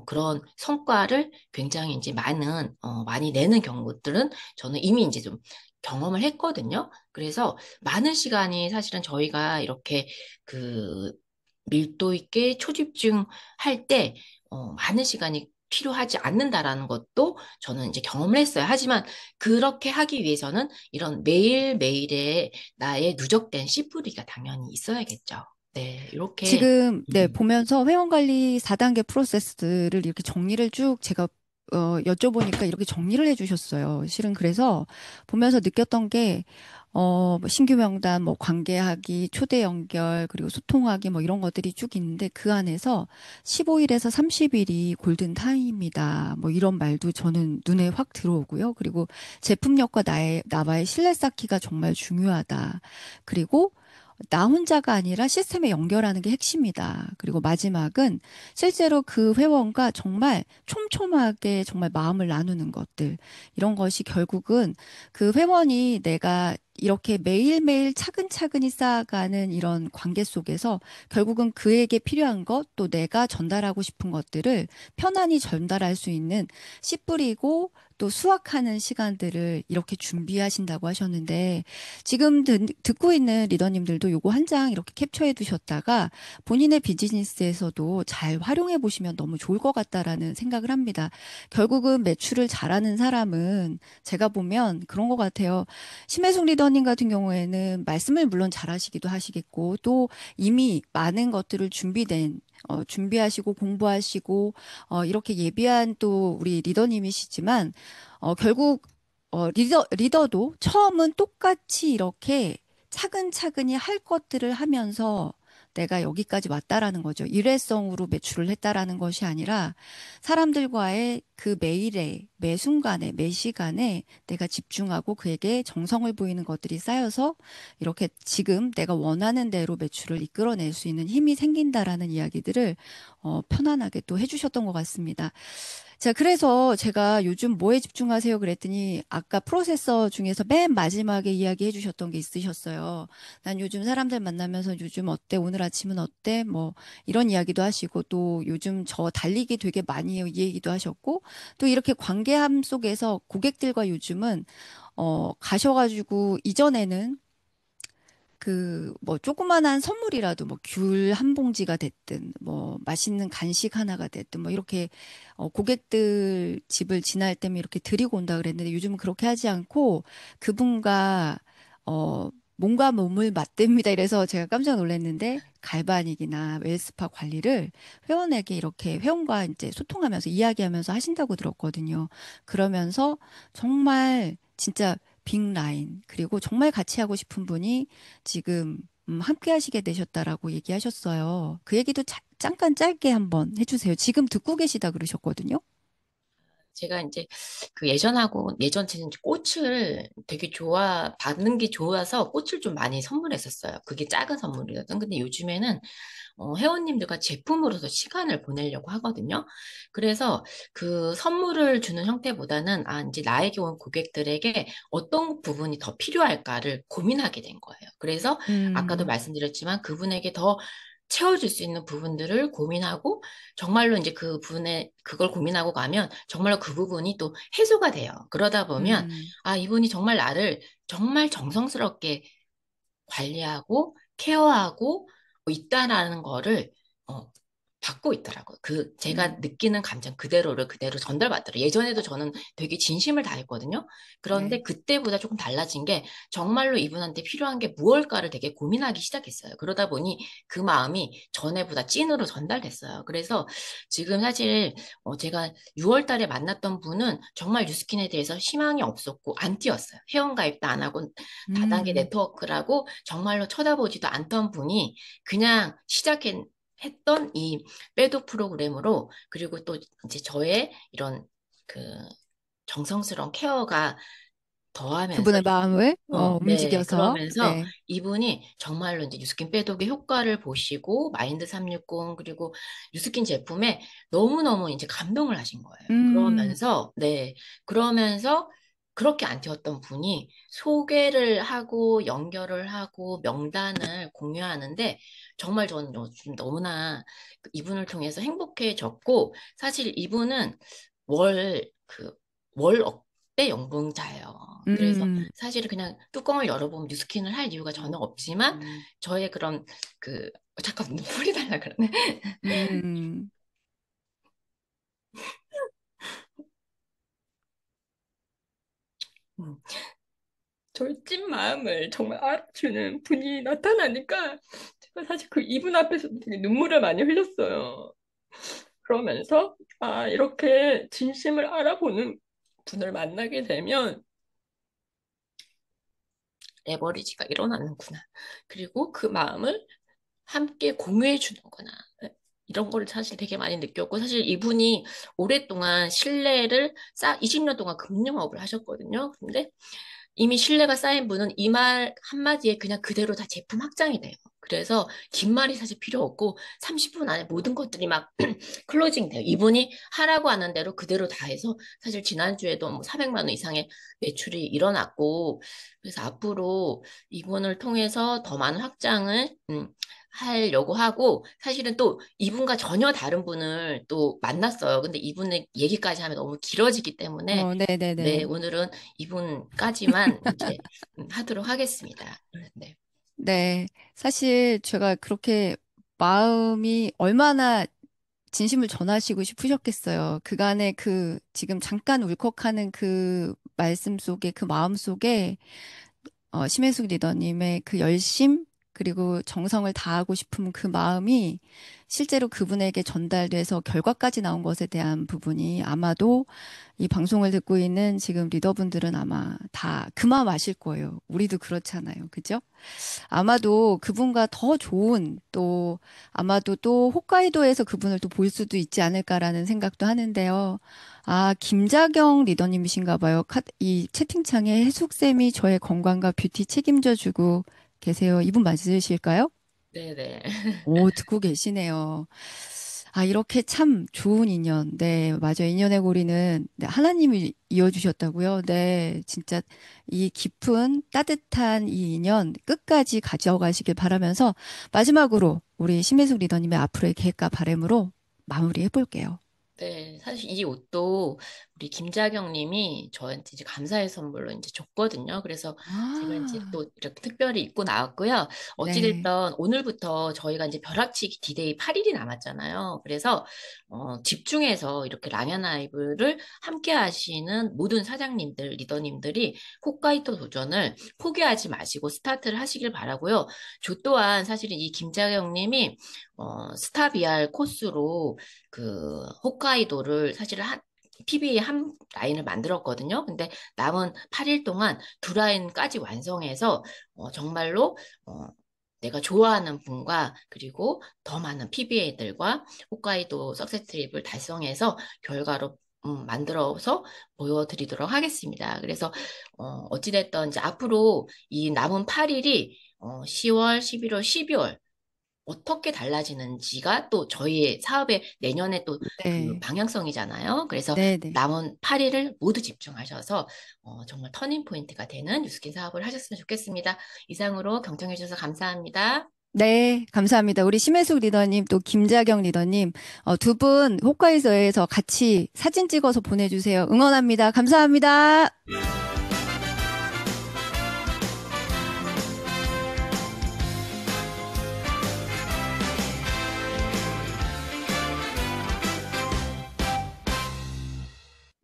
그런 성과를 굉장히 이제 많이 내는 경우들은 저는 이미 이제 좀 경험을 했거든요. 그래서 많은 시간이 사실은 저희가 이렇게 그 밀도 있게 초집중 할 때, 많은 시간이 필요하지 않는다라는 것도 저는 이제 경험을 했어요. 하지만 그렇게 하기 위해서는 이런 매일매일의 나의 누적된 씨뿌리가 당연히 있어야겠죠. 네, 이렇게, 지금, 네, 음, 보면서 회원관리 4단계 프로세스를 이렇게 정리를 쭉 제가 여쭤보니까 이렇게 정리를 해주셨어요. 실은 그래서 보면서 느꼈던 게, 뭐 신규 명단, 뭐 관계하기, 초대 연결, 그리고 소통하기, 뭐 이런 것들이 쭉 있는데 그 안에서 15일에서 30일이 골든 타임이다. 뭐 이런 말도 저는 눈에 확 들어오고요. 그리고 제품력과 나와의 신뢰 쌓기가 정말 중요하다. 그리고 나 혼자가 아니라 시스템에 연결하는 게 핵심이다. 그리고 마지막은 실제로 그 회원과 정말 촘촘하게 정말 마음을 나누는 것들. 이런 것이 결국은 그 회원이 내가 이렇게 매일매일 차근차근히 쌓아가는 이런 관계 속에서 결국은 그에게 필요한 것, 또 내가 전달하고 싶은 것들을 편안히 전달할 수 있는 씨 뿌리고 또 수확하는 시간들을 이렇게 준비하신다고 하셨는데 지금 듣고 있는 리더님들도 요거 한 장 이렇게 캡처해 두셨다가 본인의 비즈니스에서도 잘 활용해 보시면 너무 좋을 것 같다라는 생각을 합니다. 결국은 매출을 잘하는 사람은 제가 보면 그런 것 같아요. 심혜숙 리더님 같은 경우에는 말씀을 물론 잘하시기도 하시겠고 또 이미 많은 것들을 준비하시고 공부하시고 이렇게 예비한 또 우리 리더님이시지만 결국 리더도 처음은 똑같이 이렇게 차근차근히 할 것들을 하면서 내가 여기까지 왔다라는 거죠. 일회성으로 매출을 했다라는 것이 아니라 사람들과의 그 매일의 매 순간에 매 시간에 내가 집중하고 그에게 정성을 보이는 것들이 쌓여서 이렇게 지금 내가 원하는 대로 매출을 이끌어낼 수 있는 힘이 생긴다라는 이야기들을 편안하게 또 해주셨던 것 같습니다. 자, 그래서 제가 요즘 뭐에 집중하세요 그랬더니 아까 프로세서 중에서 맨 마지막에 이야기해 주셨던 게 있으셨어요. 난 요즘 사람들 만나면서 요즘 어때? 오늘 아침은 어때? 뭐 이런 이야기도 하시고 또 요즘 저 달리기 되게 많이 해요. 이 얘기도 하셨고 또 이렇게 관계함 속에서 고객들과 요즘은 가셔가지고 이전에는 그 뭐 조그만한 선물이라도 뭐 귤 한 봉지가 됐든 뭐 맛있는 간식 하나가 됐든 뭐 이렇게 고객들 집을 지날 때면 이렇게 드리고 온다 그랬는데 요즘은 그렇게 하지 않고 그분과 몸과 몸을 맞댑니다. 이래서 제가 깜짝 놀랐는데 갈바닉이나 웰스파 관리를 회원에게 이렇게 회원과 이제 소통하면서 이야기하면서 하신다고 들었거든요. 그러면서 정말 진짜 빅 라인 그리고 정말 같이 하고 싶은 분이 지금 함께 하시게 되셨다라고 얘기하셨어요. 그 얘기도 잠깐 짧게 한번 해주세요. 지금 듣고 계시다 그러셨거든요. 제가 이제 그 예전하고 예전에는 이제 꽃을 되게 받는 게 좋아서 꽃을 좀 많이 선물했었어요. 그게 작은 선물이었던. 근데 요즘에는 회원님들과 제품으로서 시간을 보내려고 하거든요. 그래서 그 선물을 주는 형태보다는 이제 나에게 온 고객들에게 어떤 부분이 더 필요할까를 고민하게 된 거예요. 그래서 아까도 음, 말씀드렸지만 그분에게 더 채워줄 수 있는 부분들을 고민하고 정말로 이제 그걸 고민하고 가면 정말로 그 부분이 또 해소가 돼요. 그러다 보면 음, 이분이 정말 나를 정말 정성스럽게 관리하고 케어하고 있다라는 거를 어, 받고 있더라고요. 제가 음, 느끼는 감정 그대로를 그대로 전달받더라고요. 예전에도 저는 되게 진심을 다했거든요. 그런데 네. 그때보다 조금 달라진 게 정말로 이분한테 필요한 게 무엇일까를 되게 고민하기 시작했어요. 그러다 보니 그 마음이 전에보다 찐으로 전달됐어요. 그래서 지금 사실 제가 6월 달에 만났던 분은 정말 뉴스킨에 대해서 희망이 없었고 안 뛰었어요. 회원가입도 안 하고 다단계 음, 네트워크라고 정말로 쳐다보지도 않던 분이 그냥 했던 이 빼도 프로그램으로 그리고 또 이제 저의 이런 그 정성스러운 케어가 더하면서 그분의 마음을 네. 움직여서 그러면서 네. 이분이 정말로 이제 뉴스킨 빼독의 효과를 보시고 마인드 360 그리고 뉴스킨 제품에 너무너무 이제 감동을 하신 거예요. 음, 그러면서 그렇게 안 튀었던 분이 소개를 하고 연결을 하고 명단을 공유하는데 정말 저는 요즘 너무나 이분을 통해서 행복해졌고 사실 이분은 월, 그, 월 억대 연봉자예요. 그래서 음, 사실 그냥 뚜껑을 열어보면 뉴스킨을 할 이유가 전혀 없지만 저의 그런 그 잠깐 눈물이 날라 그러네. 음, 음, 저의 찐 마음을 정말 알아주는 분이 나타나니까 제가 사실 그 이분 앞에서 되게 눈물을 많이 흘렸어요. 그러면서 이렇게 진심을 알아보는 분을 만나게 되면 레버리지가 일어나는구나. 그리고 그 마음을 함께 공유해 주는구나. 이런 거를 사실 되게 많이 느꼈고, 사실 이분이 오랫동안 20년 동안 금융업을 하셨거든요. 근데 이미 신뢰가 쌓인 분은 이 말 한마디에 그냥 그대로 다 제품 확장이 돼요. 그래서 긴 말이 사실 필요 없고 30분 안에 모든 것들이 막 클로징 돼요. 이분이 하라고 하는 대로 그대로 다 해서 사실 지난주에도 뭐 400만 원 이상의 매출이 일어났고 그래서 앞으로 이분을 통해서 더 많은 확장을 하려고 하고 사실은 또 이분과 전혀 다른 분을 또 만났어요. 근데 이분의 얘기까지 하면 너무 길어지기 때문에 네, 네네네. 오늘은 이분까지만 이제 하도록 하겠습니다. 네. 네. 사실 제가 그렇게 마음이 얼마나 진심을 전하시고 싶으셨겠어요. 그간의 그 지금 잠깐 울컥하는 그 말씀 속에 그 마음 속에 심혜숙 리더님의 그 열심 그리고 정성을 다하고 싶은 그 마음이 실제로 그분에게 전달돼서 결과까지 나온 것에 대한 부분이 아마도 이 방송을 듣고 있는 지금 리더분들은 아마 다 그 마음 아실 거예요. 우리도 그렇잖아요. 그죠? 아마도 그분과 더 좋은 또 아마도 또 홋카이도에서 그분을 또 볼 수도 있지 않을까라는 생각도 하는데요. 아, 김자경 리더님이신가 봐요. 이 채팅창에 혜숙쌤이 저의 건강과 뷰티 책임져 주고 계세요. 이분 맞으실까요? 네네. 오, 듣고 계시네요. 아, 이렇게 참 좋은 인연. 네, 맞아요. 인연의 고리는 네, 하나님이 이어주셨다고요. 네, 진짜 이 깊은 따뜻한 이 인연 끝까지 가져가시길 바라면서 마지막으로 우리 심혜숙 리더님의 앞으로의 계획과 바람으로 마무리해 볼게요. 네, 사실 이 옷도 우리 김자경 님이 저한테 이제 감사의 선물로 이제 줬거든요. 그래서 제가 이제 아, 또 이렇게 특별히 입고 나왔고요. 네. 어찌됐든 오늘부터 저희가 이제 벼락치기 디데이 8일이 남았잖아요. 그래서 집중해서 이렇게 랑연 라이브를 함께 하시는 모든 사장님들, 리더님들이 홋카이도 도전을 포기하지 마시고 스타트를 하시길 바라고요. 저 또한 사실은 이 김자경 님이 스타비알 코스로 그 홋카이도를 사실 PBA 한 라인을 만들었거든요. 근데 남은 8일 동안 두 라인까지 완성해서 정말로 내가 좋아하는 분과 그리고 더 많은 PBA들과 홋카이도 석세스 트립을 달성해서 결과로 만들어서 보여드리도록 하겠습니다. 그래서 어찌됐든 이제 앞으로 이 남은 8일이 10월, 11월, 12월 어떻게 달라지는지가 또 저희의 사업의 내년에 또 그 네. 방향성이잖아요. 그래서 네, 네. 남은 8일을 모두 집중하셔서 정말 터닝 포인트가 되는 뉴스킨 사업을 하셨으면 좋겠습니다. 이상으로 경청해 주셔서 감사합니다. 네, 감사합니다. 우리 심혜숙 리더님, 또 김자경 리더님, 두 분 홋카이도에서 같이 사진 찍어서 보내주세요. 응원합니다. 감사합니다.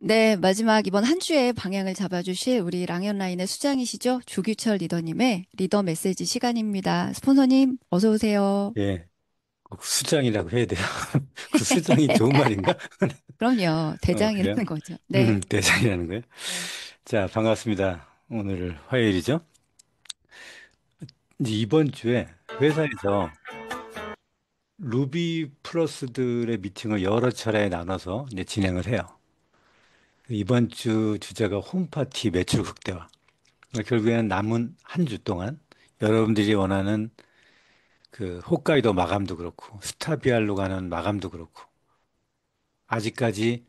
네, 마지막 이번 한 주의 방향을 잡아주실 우리 랑연라인의 수장이시죠? 조규철 리더님의 리더 메시지 시간입니다. 스폰서님, 어서 오세요. 예, 꼭 수장이라고 해야 돼요. 그 수장이 좋은 말인가? 그럼요, 그래요? 대장이라는 거죠. 네, 대장이라는 거예요. 네, 자, 반갑습니다. 오늘 화요일이죠? 이제 이번 주에 회사에서 루비 플러스들의 미팅을 여러 차례 나눠서 이제 진행을 해요. 이번 주 주제가 홈파티 매출 극대화. 그러니까 결국에는 남은 한 주 동안 여러분들이 원하는 그 홋카이도 마감도 그렇고 스타비알로 가는 마감도 그렇고 아직까지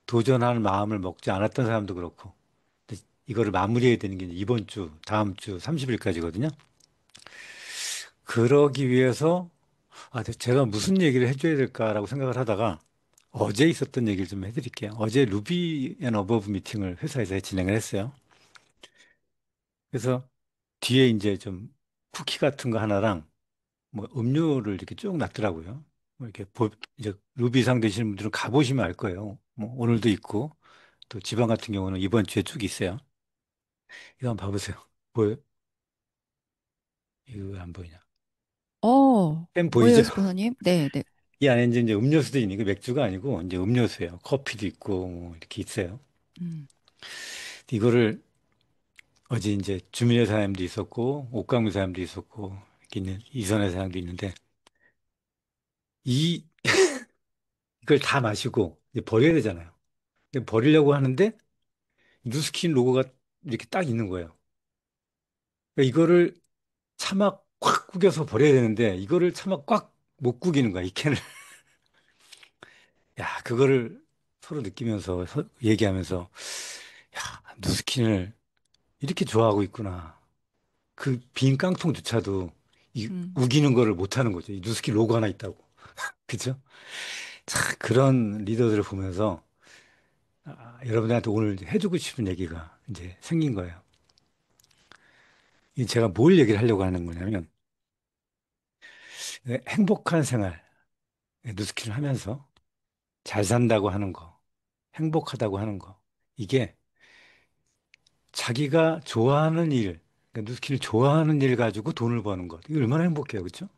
도전할 마음을 먹지 않았던 사람도 그렇고 근데 이거를 마무리해야 되는 게 이번 주, 다음 주 30일까지거든요. 그러기 위해서 제가 무슨 얘기를 해줘야 될까라고 생각을 하다가 어제 있었던 얘기를 좀 해드릴게요. 어제 루비 앤 어버브 미팅을 회사에서 진행을 했어요. 그래서 뒤에 이제 좀 쿠키 같은 거 하나랑 뭐 음료를 이렇게 쭉 놨더라고요. 뭐 이렇게 이제 루비상 되시는 분들은 가보시면 알 거예요. 뭐 오늘도 있고 또 지방 같은 경우는 이번 주에 쭉 있어요. 이거 한번 봐보세요. 보여? 이거 왜 안 보이냐? 펜 보이죠? 뭐예요, 스폰서님? 네, 네. 이 안에 이제 음료수도 있는 게 맥주가 아니고 이제 음료수예요. 커피도 있고 뭐 이렇게 있어요. 음. 이거를 어제 이제 주민회 사장님도 있었고 옥강무 사장님도 있었고 이렇게 있는 이선회 사장도 있는데 이 이걸 다 마시고 이제 버려야 되잖아요. 근데 버리려고 하는데 뉴스킨 로고가 이렇게 딱 있는 거예요. 그러니까 이거를 차 막 꽉 구겨서 버려야 되는데 이거를 차마 꽉 못 구기는 거야, 이 캔을. 야, 그거를 서로 느끼면서 얘기하면서 야, 누스킨을 이렇게 좋아하고 있구나. 그 빈 깡통조차도 이 음, 우기는 거를 못 하는 거죠. 이 누스킨 로고 하나 있다고. 그죠? 자, 그런 리더들을 보면서 여러분들한테 오늘 해주고 싶은 얘기가 이제 생긴 거예요. 이 제가 뭘 얘기를 하려고 하는 거냐면 행복한 생활, 누스킨을 하면서 잘 산다고 하는 거, 행복하다고 하는 거, 이게 자기가 좋아하는 일, 그러니까 누스키를 좋아하는 일 가지고 돈을 버는 것. 이거 얼마나 행복해요. 그렇죠?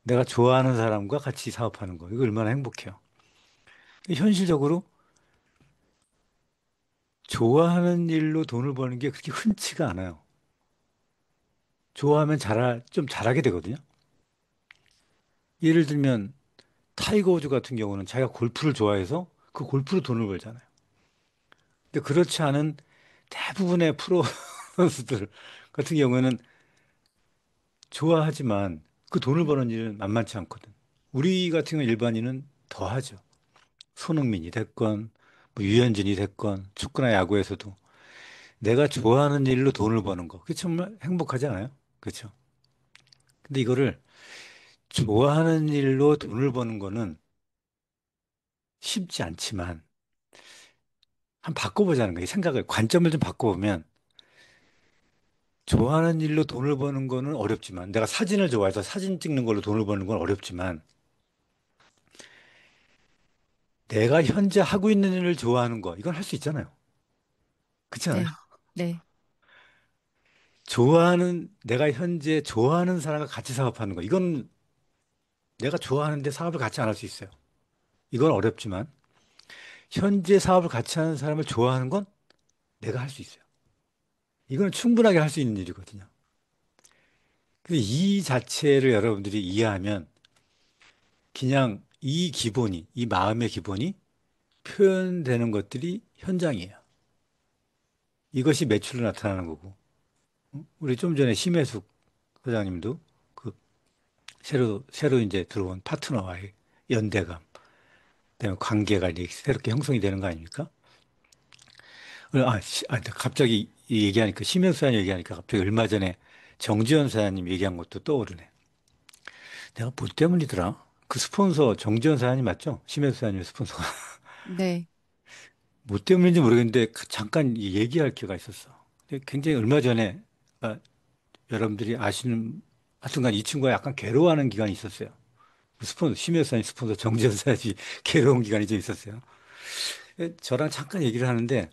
내가 좋아하는 사람과 같이 사업하는 거. 이거 얼마나 행복해요. 현실적으로 좋아하는 일로 돈을 버는 게 그렇게 흔치가 않아요. 좋아하면 좀 잘하게 되거든요. 예를 들면 타이거 우즈 같은 경우는 자기가 골프를 좋아해서 그 골프로 돈을 벌잖아요. 근데 그렇지 않은 대부분의 프로 선수들 같은 경우에는 좋아하지만 그 돈을 버는 일은 만만치 않거든. 우리 같은 경우 일반인은 더 하죠. 손흥민이 됐건, 뭐 유현진이 됐건, 축구나 야구에서도 내가 좋아하는 일로 돈을 버는 거. 그게 정말 행복하지 않아요? 그렇죠? 근데 이거를 좋아하는 일로 돈을 버는 거는 쉽지 않지만, 한번 바꿔보자는 거예요. 생각을, 관점을 좀 바꿔보면, 좋아하는 일로 돈을 버는 거는 어렵지만, 내가 사진을 좋아해서 사진 찍는 걸로 돈을 버는 건 어렵지만, 내가 현재 하고 있는 일을 좋아하는 거, 이건 할 수 있잖아요. 그렇지 않아요? 네, 네, 내가 현재 좋아하는 사람과 같이 사업하는 거, 이건 내가 좋아하는데 사업을 같이 안 할 수 있어요. 이건 어렵지만, 현재 사업을 같이 하는 사람을 좋아하는 건 내가 할 수 있어요. 이건 충분하게 할 수 있는 일이거든요. 근데 이 자체를 여러분들이 이해하면, 그냥 이 마음의 기본이 표현되는 것들이 현장이에요. 이것이 매출로 나타나는 거고. 우리 좀 전에 심혜숙 사장님도 그 새로 이제 들어온 파트너와의 연대감, 그다음에 관계가 이제 새롭게 형성이 되는 거 아닙니까? 갑자기 이 얘기하니까, 심혜숙 사장님 얘기하니까 갑자기 얼마 전에 정지현 사장님 얘기한 것도 떠오르네. 내가 뭐 때문이더라? 그 스폰서 정지현 사장님 맞죠? 심혜숙 사장님 스폰서가. 네, 뭐 때문인지 모르겠는데 잠깐 얘기할 기회가 있었어. 근데 굉장히 얼마 전에 여러분들이 아시는 하여튼간 이 친구가 약간 괴로워하는 기간이 있었어요. 심혜선이 스폰서 정지현 사람이 괴로운 기간이 좀 있었어요. 저랑 잠깐 얘기를 하는데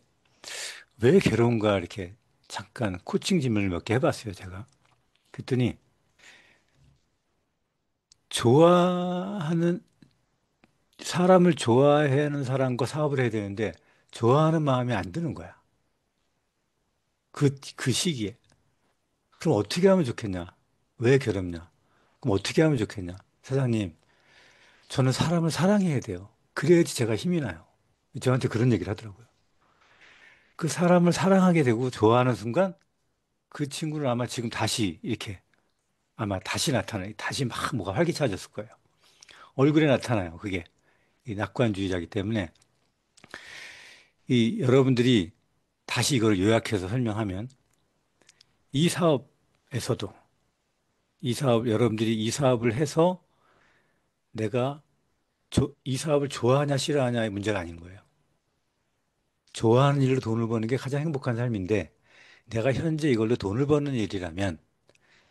왜 괴로운가 이렇게 잠깐 코칭 질문을 몇 개 해봤어요, 제가. 그랬더니 좋아하는 사람을 좋아하는 사람과 사업을 해야 되는데 좋아하는 마음이 안 드는 거야. 그 시기에. 그럼 어떻게 하면 좋겠냐? 왜 괴롭냐? 그럼 어떻게 하면 좋겠냐? 사장님, 저는 사람을 사랑해야 돼요. 그래야지 제가 힘이 나요. 저한테 그런 얘기를 하더라고요. 그 사람을 사랑하게 되고 좋아하는 순간 그 친구는 아마 지금 다시 이렇게 아마 다시 나타나요. 다시 막 뭐가 활기차졌을 거예요. 얼굴에 나타나요. 그게 이 낙관주의자이기 때문에 이 여러분들이 다시 이걸 요약해서 설명하면 이 사업에서도 여러분들이 이 사업을 해서 내가 이 사업을 좋아하냐 싫어하냐의 문제가 아닌 거예요. 좋아하는 일로 돈을 버는 게 가장 행복한 삶인데 내가 현재 이걸로 돈을 버는 일이라면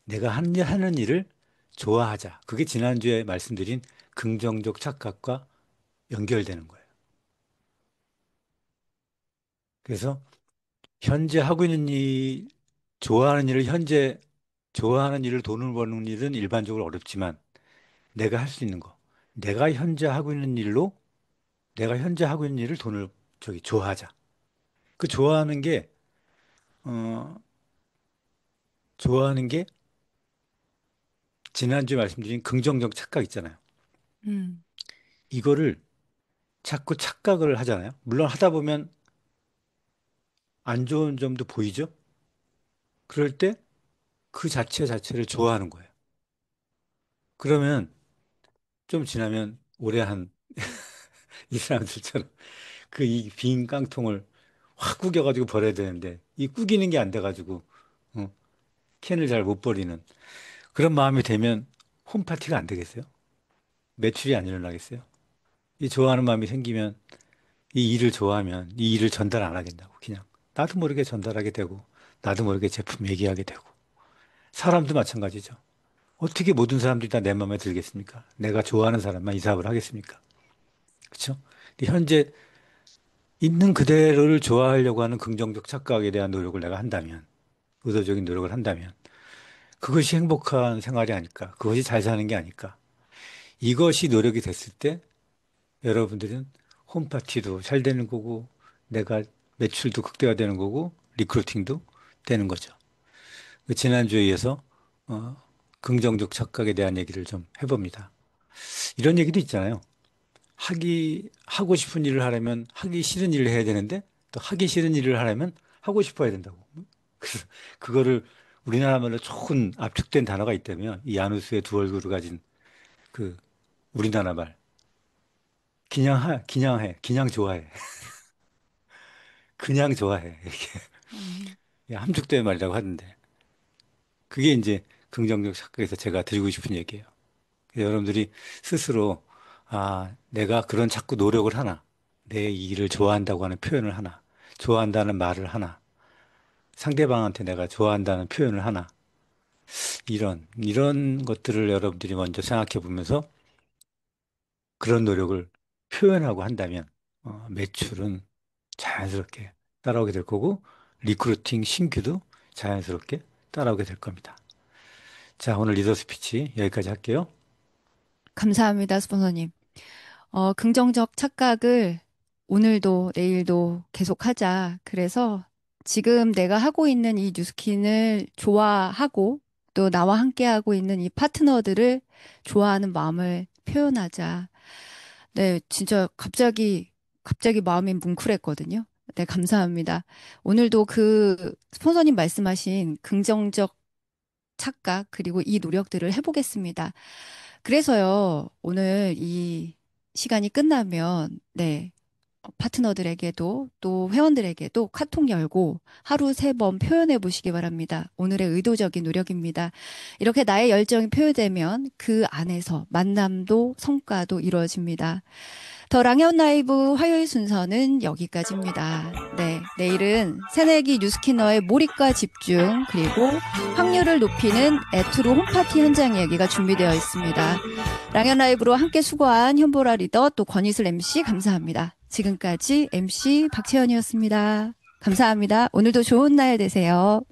내가 하는 일을 좋아하자. 그게 지난주에 말씀드린 긍정적 착각과 연결되는 거예요. 그래서 현재 하고 있는 좋아하는 일을 좋아하는 일을 돈을 버는 일은 일반적으로 어렵지만 내가 할 수 있는 거. 내가 현재 하고 있는 일을 좋아하자. 그 어, 좋아하는 게 지난주에 말씀드린 긍정적 착각 있잖아요. 음, 이거를 자꾸 착각을 하잖아요. 물론 하다 보면 안 좋은 점도 보이죠? 그럴 때 그 자체를 좋아하는 거예요. 그러면 좀 지나면 오래 한 이 사람들처럼 그 이 빈 깡통을 확 구겨가지고 버려야 되는데 이 구기는 게 안 돼가지고 어, 캔을 잘 못 버리는 그런 마음이 되면 홈파티가 안 되겠어요? 매출이 안 일어나겠어요? 이 좋아하는 마음이 생기면 이 일을 좋아하면 이 일을 전달 안 하겠다고 그냥 나도 모르게 전달하게 되고 나도 모르게 제품 얘기하게 되고 사람도 마찬가지죠. 어떻게 모든 사람들이 다 내 마음에 들겠습니까? 내가 좋아하는 사람만 이 사업을 하겠습니까? 그렇죠? 현재 있는 그대로를 좋아하려고 하는 긍정적 착각에 대한 노력을 내가 한다면 의도적인 노력을 한다면 그것이 행복한 생활이 아닐까? 그것이 잘 사는 게 아닐까? 이것이 노력이 됐을 때 여러분들은 홈파티도 잘 되는 거고 내가 매출도 극대화되는 거고 리크루팅도 되는 거죠. 그 지난주에 이어서 어, 긍정적 착각에 대한 얘기를 좀 해봅니다. 이런 얘기도 있잖아요. 하고 싶은 일을 하려면 하기 싫은 일을 해야 되는데 또 하기 싫은 일을 하려면 하고 싶어야 된다고. 그래서 그거를 우리나라 말로 좋은 압축된 단어가 있다면 이 야누스의 두 얼굴을 가진 그 우리나라 말. 그냥 좋아해. 그냥 좋아해. 이게 함축된 말이라고 하던데. 그게 이제 긍정적 착각에서 제가 드리고 싶은 얘기예요. 여러분들이 스스로, 내가 그런 자꾸 노력을 하나, 내 일을 좋아한다고 하는 표현을 하나, 좋아한다는 말을 하나, 상대방한테 내가 좋아한다는 표현을 하나, 이런 것들을 여러분들이 먼저 생각해 보면서 그런 노력을 표현하고 한다면, 매출은 자연스럽게 따라오게 될 거고, 리크루팅 신규도 자연스럽게 따라오게 될 겁니다. 자, 오늘 리더 스피치 여기까지 할게요. 감사합니다, 스폰서님. 긍정적 착각을 오늘도 내일도 계속하자. 그래서 지금 내가 하고 있는 이 뉴스킨을 좋아하고 또 나와 함께하고 있는 이 파트너들을 좋아하는 마음을 표현하자. 네, 진짜 갑자기 마음이 뭉클했거든요. 네, 감사합니다. 오늘도 그 스폰서님 말씀하신 긍정적 착각 그리고 이 노력들을 해보겠습니다. 그래서요, 오늘 이 시간이 끝나면, 네, 파트너들에게도 또 회원들에게도 카톡 열고 하루 3번 표현해 보시기 바랍니다. 오늘의 의도적인 노력입니다. 이렇게 나의 열정이 표현되면 그 안에서 만남도 성과도 이루어집니다. 더 랑현 라이브 화요일 순서는 여기까지입니다. 네, 내일은 새내기 뉴스키너의 몰입과 집중 그리고 확률을 높이는 애투로 홈파티 현장 이야기가 준비되어 있습니다. 랑현 라이브로 함께 수고한 현보라 리더 또 권희슬 MC 감사합니다. 지금까지 MC 박채연이었습니다. 감사합니다. 오늘도 좋은 날 되세요.